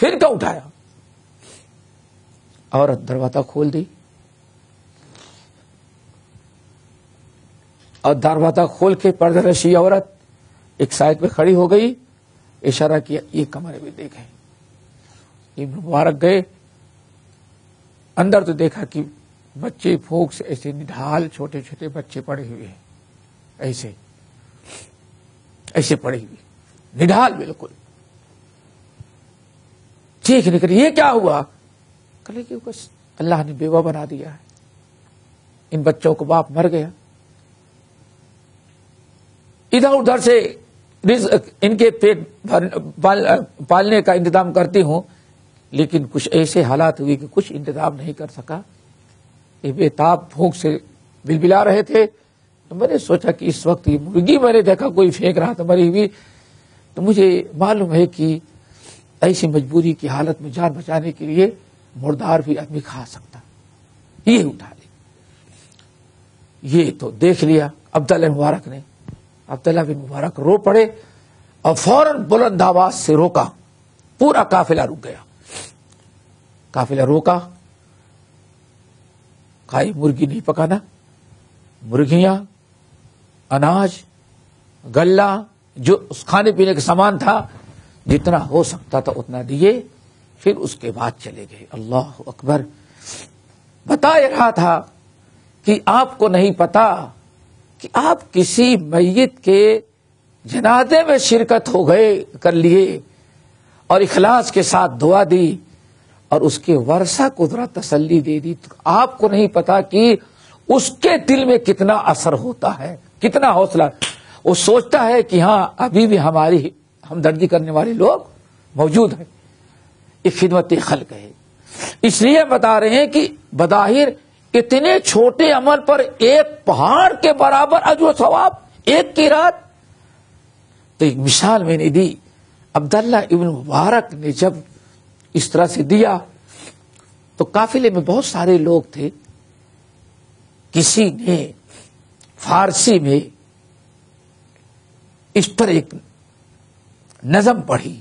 پھر کیا اٹھایا؟ عورت دروازہ کھول دی اور دروازہ کھول کے پردہ رشی عورت ایک سائڈ پہ کھڑی ہو گئی، اشارہ کیا یہ کمرے میں دیکھیں۔ ابن مبارک گئے اندر تو دیکھا کہ بچے پھوک سے ایسے نڈھال چھوٹے چھوٹے بچے پڑے ہوئے ہیں، ایسے پڑے ہوئے نڈھال بالکل۔ چیخ نکلی یہ کیا ہوا؟ کہے کہ اللہ نے بیوہ بنا دیا ہے، ان بچوں کو باپ مر گیا، ادھر ادھر سے رزق ان کے پیٹ پالنے کا انتظام کرتی ہوں، لیکن کچھ ایسے حالات ہوئے کہ کچھ انتظام نہیں کر سکا، یہ بے تاب بھوک سے بلبلا رہے تھے، تو میں نے سوچا کہ اس وقت یہ مرغی میں نے دیکھا کوئی پھینک رہا تھا مری ہوئی، تو مجھے معلوم ہے کہ ایسی مجبوری کی حالت میں جان بچانے کے لیے مردار بھی آدمی کھا سکتا، یہ اٹھا لی، یہ تو دیکھ لیا عبداللہ مبارک نے، عبداللہ بن مبارک رو پڑے اور فوراً بلند آواز سے روکا، پورا قافلہ رک گیا، قافلہ روکا، کھائی مرغی نہیں پکانا، مرغیاں، اناج، غلہ، جو اس کھانے پینے کا سامان تھا جتنا ہو سکتا تھا اتنا دیے، پھر اس کے بعد چلے گئے۔ اللہ اکبر، بتا رہا تھا کہ آپ کو نہیں پتا کہ آپ کسی میت کے جنازے میں شرکت ہو گئے کر لیے اور اخلاص کے ساتھ دعا دی اور اس کے ورثہ کو ذرا تسلی دے دی، تو آپ کو نہیں پتا کہ اس کے دل میں کتنا اثر ہوتا ہے، کتنا حوصلہ، وہ سوچتا ہے کہ ہاں ابھی بھی ہماری ہمدردی کرنے والے لوگ موجود ہیں، یہ خدمت خلق ہے۔ اس لیے بتا رہے ہیں کہ بظاہر اتنے چھوٹے عمل پر ایک پہاڑ کے برابر اجر و ثواب، ایک کی رات۔ تو ایک مثال میں نے دی، عبداللہ ابن مبارک نے جب اس طرح سے دیا تو قافلے میں بہت سارے لوگ تھے، کسی نے فارسی میں اس پر ایک نظم پڑھی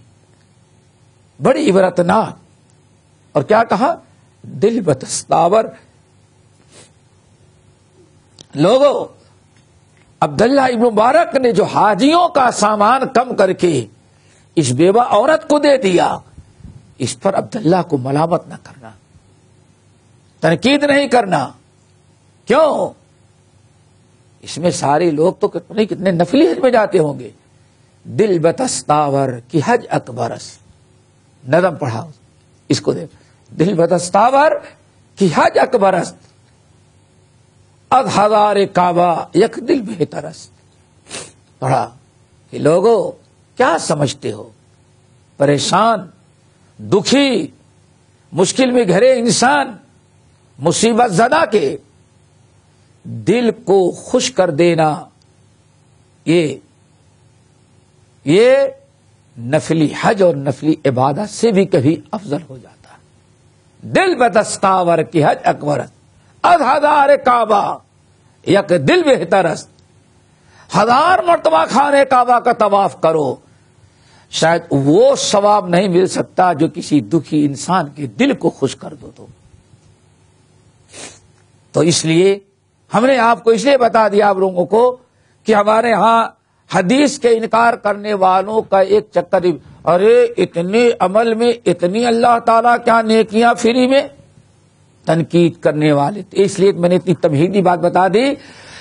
بڑی عبرتناک، اور کیا کہا؟ دل بتستاور، لوگوں عبداللہ ابن مبارک نے جو حاجیوں کا سامان کم کر کے اس بیوہ عورت کو دے دیا، اس پر عبداللہ کو ملامت نہ کرنا، تنقید نہیں کرنا۔ کیوں؟ اس میں سارے لوگ تو کتنے نفلی حج میں جاتے ہوں گے۔ دل بتستاور کی حج اکبرس، نظم پڑھا اس کو دیکھ، دل بتستاور کی حج اکبرس، اد ہزار کعبہ یک دل بہترست۔ پڑھا کہ لوگوں کیا سمجھتے ہو، پریشان، دکھی، مشکل میں گھرے انسان، مصیبت زدہ کے دل کو خوش کر دینا، یہ نفلی حج اور نفلی عبادت سے بھی کبھی افضل ہو جاتا ہے۔ دل بدستاور کی حج اکبرت، اد ہزار کعبہ یک دل بہترست، 1000 مرتبہ خانے کعبہ کا طواف کرو، شاید وہ ثواب نہیں مل سکتا جو کسی دکھی انسان کے دل کو خوش کر دو تو اس لیے ہم نے آپ کو اس لیے بتا دیا آپ لوگوں کو کہ ہمارے ہاں حدیث کے انکار کرنے والوں کا ایک چکر، ارے اتنے عمل میں اتنی اللہ تعالیٰ کیا نیکیاں فری میں، تنقید کرنے والے۔ اس لیے میں نے اتنی تمہیدی بات بتا دی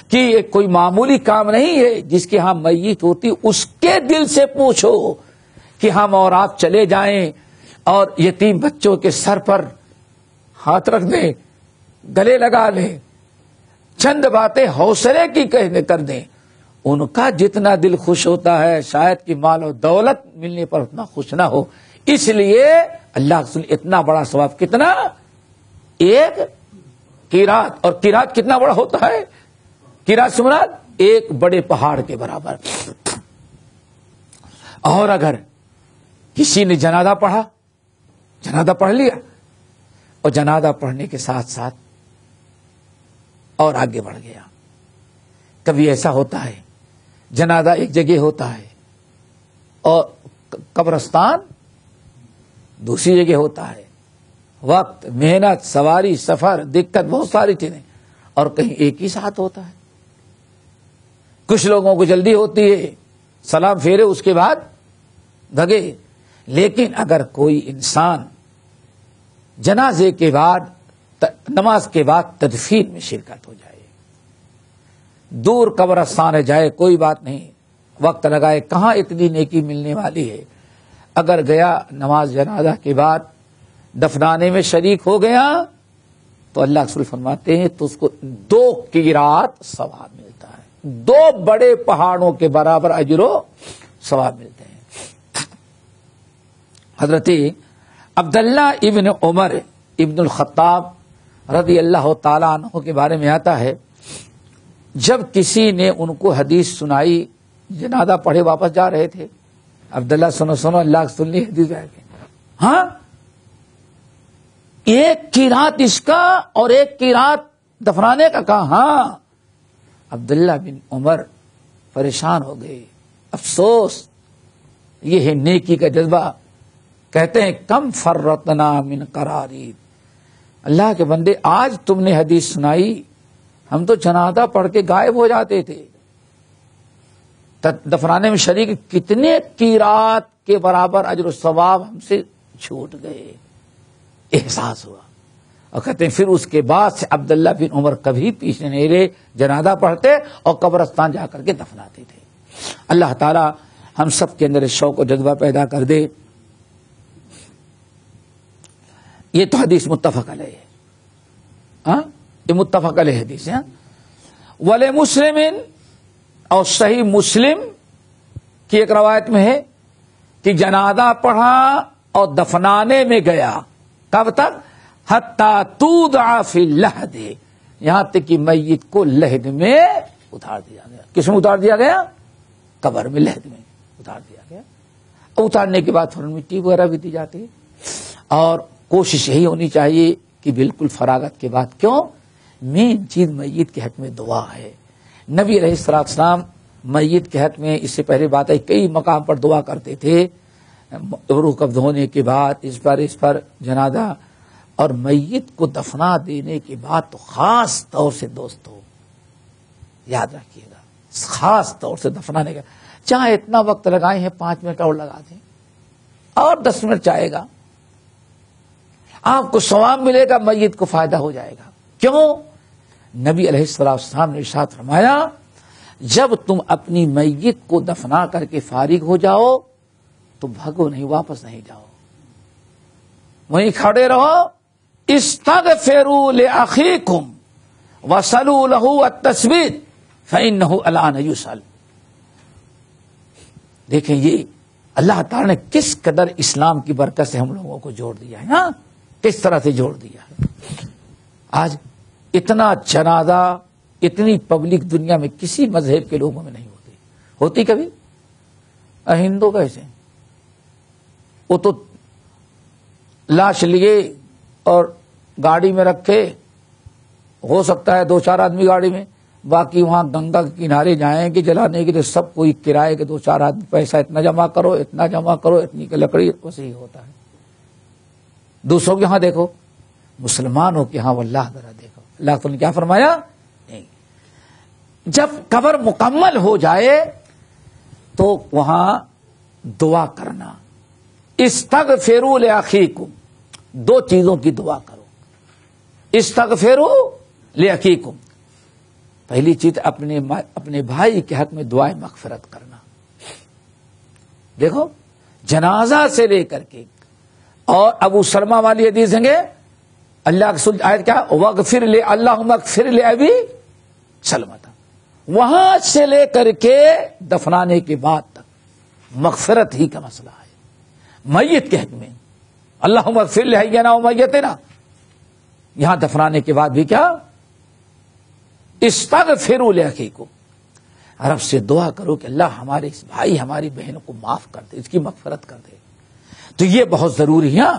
کہ یہ کوئی معمولی کام نہیں ہے، جس کی ہاں میت ہوتی اس کے دل سے پوچھو کہ ہم اور آپ چلے جائیں اور یتیم بچوں کے سر پر ہاتھ رکھ دیں، گلے لگا لیں، چند باتیں حوصلے کی کہنے کر دیں، ان کا جتنا دل خوش ہوتا ہے شاید کہ مال و دولت ملنے پر اتنا خوش نہ ہو۔ اس لیے اللہ رسول اتنا بڑا ثواب، کتنا؟ ایک قیرات، اور قیرات کتنا بڑا ہوتا ہے؟ قیرات سے مراد ایک بڑے پہاڑ کے برابر۔ اور اگر کسی نے جنازہ پڑھا، جنازہ پڑھ لیا اور جنازہ پڑھنے کے ساتھ ساتھ اور آگے بڑھ گیا، کبھی ایسا ہوتا ہے جنازہ ایک جگہ ہوتا ہے اور قبرستان دوسری جگہ ہوتا ہے، وقت، محنت، سواری، سفر، دقت، بہت ساری چیزیں، اور کہیں ایک ہی ساتھ ہوتا ہے۔ کچھ لوگوں کو جلدی ہوتی ہے، سلام پھیرے اس کے بعد بھگے، لیکن اگر کوئی انسان جنازے کے بعد، نماز کے بعد تدفین میں شرکت ہو جائے، دور قبرستان جائے، کوئی بات نہیں، وقت لگائے، کہاں اتنی نیکی ملنے والی ہے، اگر گیا نماز جنازہ کے بعد دفنانے میں شریک ہو گیا تو اللہ رسول فرماتے ہیں تو اس کو 2 قیرات ثواب ملتا ہے، 2 بڑے پہاڑوں کے برابر اجر و ثواب ملتے ہیں۔ حضرت عبداللہ ابن عمر ابن الخطاب رضی اللہ تعالیٰ عنہ کے بارے میں آتا ہے، جب کسی نے ان کو حدیث سنائی، جنازہ پڑھے واپس جا رہے تھے، عبداللہ سنو اللہ سننی حدیث ہے، ہاں 1 قیرات اس کا اور 1 قیرات دفنانے کا کہا، ہاں۔ عبداللہ بن عمر پریشان ہو گئے، افسوس، یہ ہے نیکی کا جذبہ۔ کہتے ہیں کم فرتنا من قرارید، اللہ کے بندے آج تم نے حدیث سنائی، ہم تو جنازہ پڑھ کے غائب ہو جاتے تھے، دفنانے میں شریک، کتنے قیرات کے برابر اجر و ثواب ہم سے چھوٹ گئے، احساس ہوا۔ اور کہتے ہیں پھر اس کے بعد سے عبداللہ بن عمر کبھی پیچھے نہیں رہے، جنازہ پڑھتے اور قبرستان جا کر کے دفناتے تھے۔ اللہ تعالی ہم سب کے اندر شوق و جذبہ پیدا کر دے۔ یہ تو حدیث متفق علیہ ہے، ہاں یہ متفق علیہ حدیث ہے۔ ولی مسلم، اور صحیح مسلم کی ایک روایت میں ہے کہ جنازہ پڑھا اور دفنانے میں گیا، کب تک؟ حتی تودع فی اللحد، یہاں تک کہ میت کو لحد میں اتار دیا گیا۔ کس میں اتار دیا گیا؟ قبر میں، لحد میں اتار دیا گیا۔ اتارنے کے بعد فوراً مٹی وغیرہ بھی دی جاتی ہے، اور کوشش یہی ہونی چاہیے کہ بالکل فراغت کے بعد، کیوں؟ مین چیز میت کے حق میں دعا ہے۔ نبی علیہ السلام میت کے حق میں، اس سے پہلے بات ہے، کئی مقام پر دعا کرتے تھے، روح قبض ہونے کے بعد، اس پر جنازہ، اور میت کو دفنا دینے کے بعد تو خاص طور سے دوستو یاد رکھیے گا، خاص طور سے دفنانے کا، چاہے اتنا وقت لگائے ہیں، 5 منٹ اور لگا دیں، اور 10 منٹ چاہے گا، آپ کو ثواب ملے گا، میت کو فائدہ ہو جائے گا۔ کیوں؟ نبی علیہ السلام نے ارشاد فرمایا، جب تم اپنی میت کو دفنا کر کے فارغ ہو جاؤ تو بھگو نہیں، واپس نہیں جاؤ، وہیں کھڑے رہو۔ استغفروا لأخیکم وصلوا له التثبیت فإنه الآن یسأل۔ دیکھیں یہ اللہ تعالی نے کس قدر اسلام کی برکت سے ہم لوگوں کو جوڑ دیا ہے، ہاں کس طرح سے جوڑ دیا ہے۔ آج اتنا جنازہ، اتنی پبلک دنیا میں کسی مذہب کے لوگوں میں نہیں ہوتی کبھی؟ ہندو کیسے؟ وہ تو لاش لیے اور گاڑی میں رکھے، ہو سکتا ہے 2-4 آدمی گاڑی میں، باقی وہاں گنگا کے کنارے جائیں گے جلانے کے لیے، سب کوئی کرائے کے 2-4 آدمی، پیسہ اتنا جمع کرو، اتنا جمع کرو، اتنی کی لکڑی، ویسے ہی ہوتا ہے۔ دوسروں کے یہاں دیکھو، مسلمانوں کے یہاں واللہ ذرا دیکھو، اللہ تعالی نے کیا فرمایا؟ نہیں، جب قبر مکمل ہو جائے تو وہاں دعا کرنا، استغفروا لأخیکم، 2 چیزوں کی دعا کرو، استغفروا لأخیکم، پہلی چیز اپنے بھائی کے حق میں دعائیں مغفرت کرنا۔ دیکھو جنازہ سے لے کر کے، اور ابو سلمہ والی حدیث ہیں گے، اللہ کے سل آیت کیا؟ وغفر لے اللہم اغفر لے ابی سلمہ، وہاں سے لے کر کے دفنانے کے بعد تک مغفرت ہی کا مسئلہ ہے میت کے حق میں، اللہم اغفر لے حینا و میتنا، یہاں دفنانے کے بعد بھی کیا؟ استغفروا لأخیکم، رب سے دعا کرو کہ اللہ ہمارے اس بھائی، ہماری بہن کو معاف کر دے، اس کی مغفرت کر دے۔ تو یہ بہت ضروری ہے۔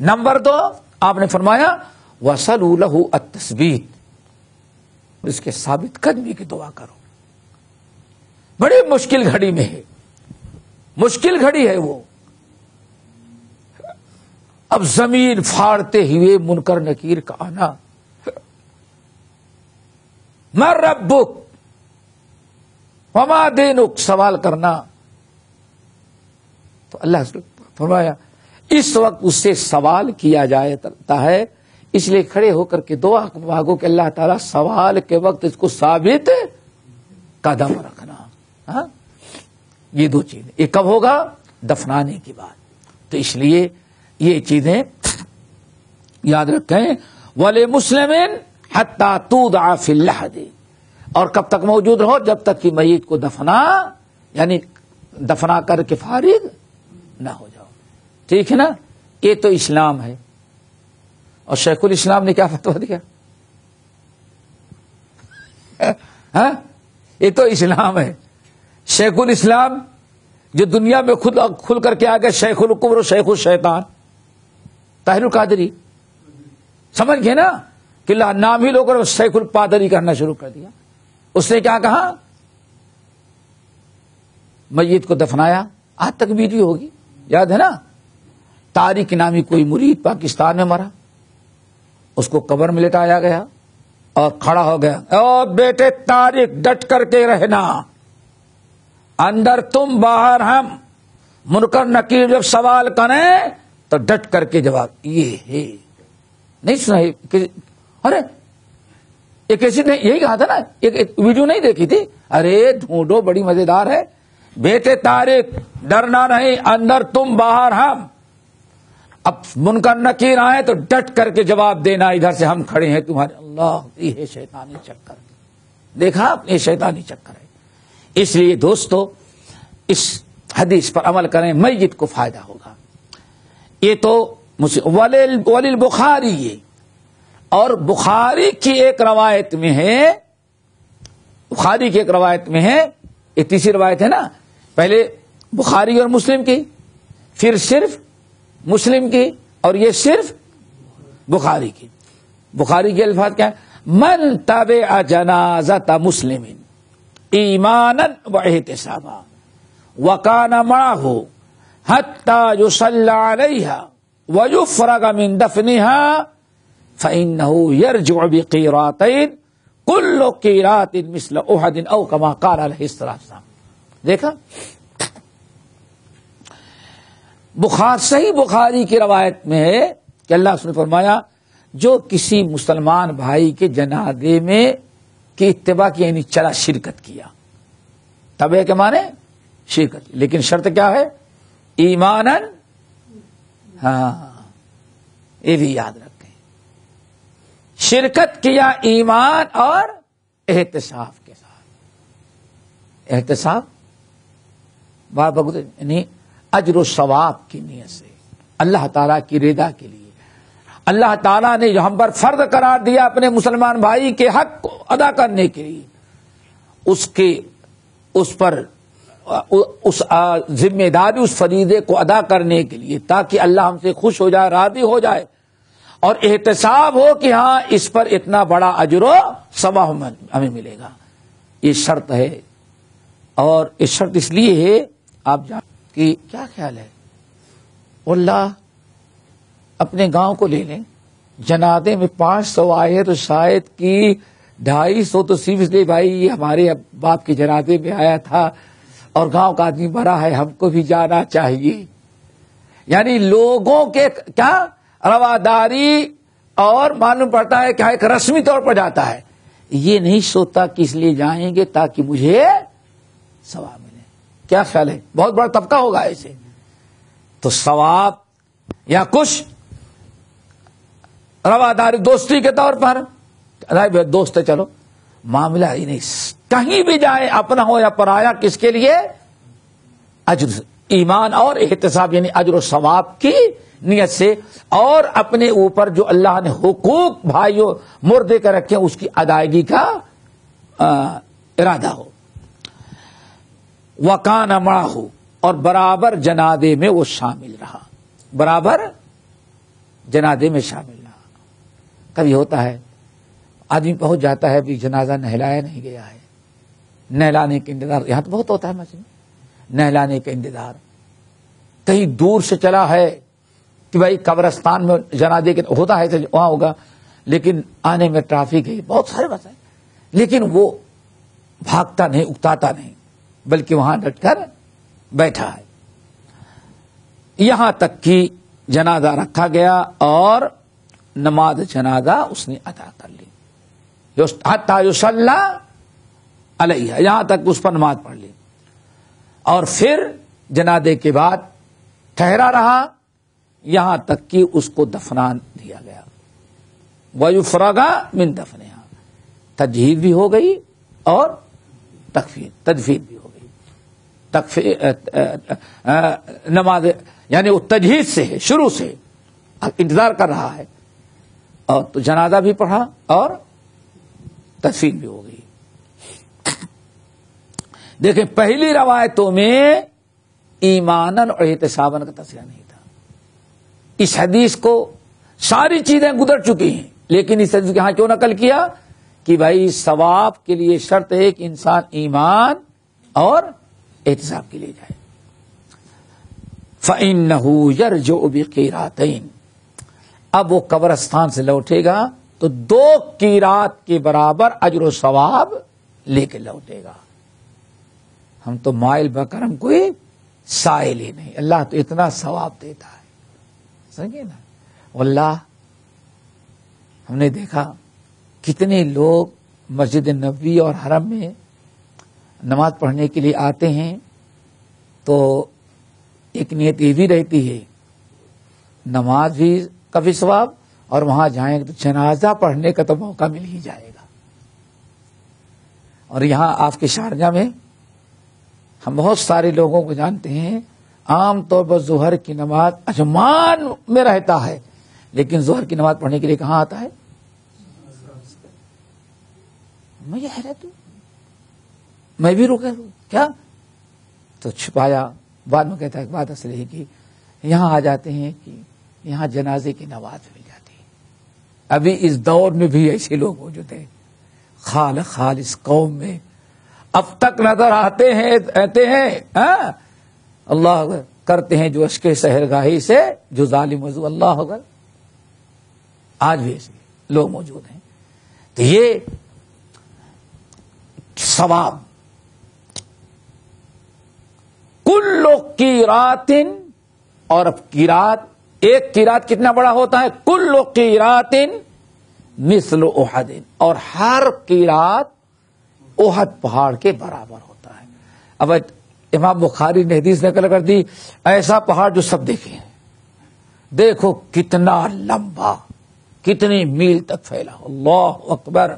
نمبر 2 آپ نے فرمایا وصلوا له التثبیت، اس کے ثابت قدمی کی دعا کرو۔ بڑی مشکل گھڑی میں ہے، مشکل گھڑی ہے وہ، اب زمین پھاڑتے ہوئے منکر نکیر کا آنا، من ربک وما دینک، سوال کرنا، تو اللہ نے فرمایا اس وقت اس سے سوال کیا جاتا ہے، اس لیے کھڑے ہو کر کے دعا مانگو کہ اللہ تعالیٰ سوال کے وقت اس کو ثابت قدم رکھنا۔ ہاں یہ 2 چیزیں، یہ کب ہوگا؟ دفنانے کے بعد۔ تو اس لیے یہ چیزیں یاد رکھیں۔ وَلِمُسْلِمٍ حَتَّى تُوضَعَ فِي اللَّحْدِ، اور کب تک موجود رہو؟ جب تک کہ میت کو یعنی دفنا کر کے فارغ نہ ہو جاؤ. ٹھیک ہے نا؟ یہ تو اسلام ہے. اور شیخ الاسلام نے کیا فتویٰ دیا؟ ہاں، یہ تو اسلام ہے. شیخ الاسلام جو دنیا میں خود کھل کر کے آ گئے، شیخ القبر و شیخ الشیطان طاہر القادری، سمجھ گئے نا کہ نام ہی لوگ شیخ القادری کرنا شروع کر دیا. اس نے کیا کہا؟ میت کو دفنایا، آج تک ویڈیو ہوگی، یاد ہے نا؟ طارق نامی کوئی مرید پاکستان میں مرا، اس کو قبر میں لٹایا گیا اور کھڑا ہو گیا، او بیٹے طارق ڈٹ کر کے رہنا، اندر تم باہر ہم، منکر نکیر جب سوال کریں تو ڈٹ کر کے جواب. یہ ہے نہیں سنا؟ ارے ایک ایسی نہیں، یہی کہا تھا نا، ایک ویڈیو نہیں دیکھی تھی؟ ارے ڈھونڈو، بڑی مزیدار ہے. بیٹے طارق ڈرنا نہیں، اندر تم باہر ہم، اب منکر نکیر آئے تو ڈٹ کر کے جواب دینا، ادھر سے ہم کھڑے ہیں تمہارے. اللہ، یہ ہے شیطانی چکر. دیکھا یہ شیطانی چکر ہے. اس لیے دوستو اس حدیث پر عمل کریں، میت کو فائدہ ہوگا. یہ تو وللبخاری، یہ اور بخاری کی ایک روایت میں ہے، بخاری کی ایک روایت میں ہے، یہ تیسری روایت ہے نا، پہلے بخاری اور مسلم کی، پھر صرف مسلم کی، اور یہ صرف بخاری کی. بخاری کے الفاظ کیا ہے؟ من تبع جنازۃ مسلم ایمانا واحتسابا وکان معه حتى يصلى عليها ويفرغ من دفنها فإنه يرجع بقيراتين كل قيرات مثل أحد أو كما قال عليه الصلاة والسلام. دیکھا صحیح بخاری کی روایت میں ہے کہ اللہ نے فرمایا جو کسی مسلمان بھائی کے جنازے میں کی اتباع کی، یعنی چلا شرکت کیا، تبع کے معنی شرکت، لیکن شرط کیا ہے؟ ایمانن. ہاں یہ بھی یاد رکھیں، شرکت کیا ایمان اور احتساب کے ساتھ. احتساب یعنی اجر و ثواب کی نیت سے، اللہ تعالیٰ کی رضا کے لیے. اللہ تعالیٰ نے جو ہم پر فرض قرار دیا اپنے مسلمان بھائی کے حق کو ادا کرنے کے لیے، اس پر ذمہ داری، اس فریضے کو ادا کرنے کے لیے، تاکہ اللہ ہم سے خوش ہو جائے، راضی ہو جائے، اور احتساب ہو کہ ہاں اس پر اتنا بڑا اجر و ثواب ہمیں ملے گا. یہ شرط ہے. اور یہ شرط اس لیے ہے، آپ جانیں کہ کیا خیال ہے، اللہ اپنے گاؤں کو لے لیں، جنازے میں 500 آئے تو شاید کی 250 تو صرف اس لیے بھائی یہ ہمارے باپ کے جنازے میں آیا تھا اور گاؤں کا آدمی بڑا ہے، ہم کو بھی جانا چاہیے. یعنی لوگوں کے کیا رواداری، اور معلوم پڑتا ہے کہ ایک رسمی طور پر جاتا ہے، یہ نہیں سوچتا کہ اس لیے جائیں گے تاکہ مجھے ثواب ملے. کیا خیال ہے؟ بہت بڑا طبقہ ہوگا ایسے. تو ثواب یا کچھ رواداری دوستی کے طور پر، دوست ہے چلو، معاملہ ہی نہیں. کہیں بھی جائے، اپنا ہو یا پرایا، کس کے لیے؟ اجر، ایمان اور احتساب، یعنی اجر و ثواب کی نیت سے، اور اپنے اوپر جو اللہ نے حقوق بھائیوں مردے کے رکھے اس کی ادائیگی کا ارادہ ہو. وکان معہ، اور برابر جنازے میں وہ شامل رہا، برابر جنازے میں شامل رہا. کبھی ہوتا ہے آدمی پہنچ جاتا ہے، بھی جنازہ نہلایا نہیں گیا ہے، نہلانے کا انتظار، یہاں تو بہت ہوتا ہے مسئلہ، نہلانے کا انتظار. کہیں دور سے چلا ہے کہ بھائی قبرستان میں جنازے کے ہوتا ہے وہاں ہوگا، لیکن آنے میں ٹریفک ہے، بہت سارے مسائل، لیکن وہ بھاگتا نہیں، اکتاتا نہیں، بلکہ وہاں ڈٹ کر بیٹھا ہے. یہاں تک کہ جنازہ رکھا گیا اور نماز جنازہ اس نے ادا کر لی، حتی یصلی علیہ، یہاں تک اس پر نماز پڑھ لی، اور پھر جنازے کے بعد ٹھہرا رہا یہاں تک کہ اس کو دفنا دیا گیا. وَيُفْرَغَ مِن دَفْنِهَا، تجہیز بھی ہو گئی اور تدفین بھی ہو گئی. نماز یعنی وہ تجہیز سے ہے، شروع سے انتظار کر رہا ہے، اور تو جنازہ بھی پڑھا اور تدفین بھی ہو گئی. دیکھیں پہلی روایتوں میں ایماناً اور احتساباً کا تذکرہ نہیں تھا. اس حدیث کو ساری چیزیں گزر چکی ہیں، لیکن اس حدیث کو یہاں کیوں نقل کیا کہ بھائی ثواب کے لیے شرط ہے کہ انسان ایمان اور احتساب کے لیے جائے. فَإِنَّهُ يَرْجِعُ بِقِيرَاتَيْنِ، اب وہ قبرستان سے لوٹے گا تو 2 قیرات کے برابر اجر و ثواب لے کے لوٹے گا. ہم تو مائل بکرم کوئی سائل ہی نہیں، اللہ تو اتنا ثواب دیتا ہے. سمجھے نا. واللہ ہم نے دیکھا کتنے لوگ مسجد نبوی اور حرم میں نماز پڑھنے کے لیے آتے ہیں تو ایک نیت یہ بھی رہتی ہے نماز بھی کا بھی ثواب، اور وہاں جائیں گے تو جنازہ پڑھنے کا تو موقع مل ہی جائے گا. اور یہاں آپ کے شارجہ میں ہم بہت سارے لوگوں کو جانتے ہیں عام طور پر ظہر کی نماز عجمان میں رہتا ہے، لیکن ظہر کی نماز پڑھنے کے لیے کہاں آتا ہے؟ میں یہ حیرت ہوں، میں بھی رکا ہوں کیا تو چھپایا. بعد میں کہتا ہے بات اصل ہے کہ یہاں آ جاتے ہیں کہ یہاں جنازے کی نماز مل جاتی ہے. ابھی اس دور میں بھی ایسے لوگ موجود ہیں خالص قوم میں اب تک نظر آتے ہیں اللہ کرتے ہیں جو اشک سحرگاہی سے جو ظالم وضو اللہ ہوگا. آج بھی ایسے لوگ موجود ہیں. تو یہ ثواب کل قیرات، اور اب قیرات، ایک قیرات کتنا بڑا ہوتا ہے؟ کل قیرات مثل احد، اور ہر قیرات احد پہاڑ کے برابر ہوتا ہے. اب امام بخاری نے حدیث نقل کر دی ایسا پہاڑ جو سب دیکھے ہیں، دیکھو کتنا لمبا، کتنی میل تک پھیلا. اللہ اکبر،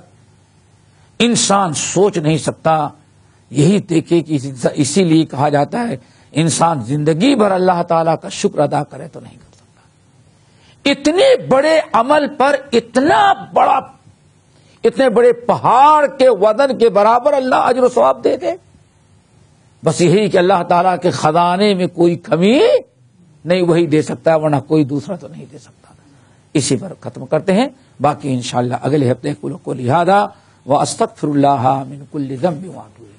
انسان سوچ نہیں سکتا. یہی دیکھے کہ اسی لیے کہا جاتا ہے انسان زندگی بھر اللہ تعالیٰ کا شکر ادا کرے تو نہیں کر سکتا. اتنے بڑے عمل پر اتنے بڑے پہاڑ کے وزن کے برابر اللہ اجر و ثواب دے دے. بس یہی کہ اللہ تعالیٰ کے خزانے میں کوئی کمی نہیں، وہی دے سکتا ہے، ورنہ کوئی دوسرا تو نہیں دے سکتا. اسی پر ختم کرتے ہیں، باقی انشاءاللہ اگلے ہفتے کو لہذا وَأَسْتَغْفِرُ اللَّهَ مِنْ كُلِّ ذَنْبٍ وَأَتُوبُ إِلَيْهِ.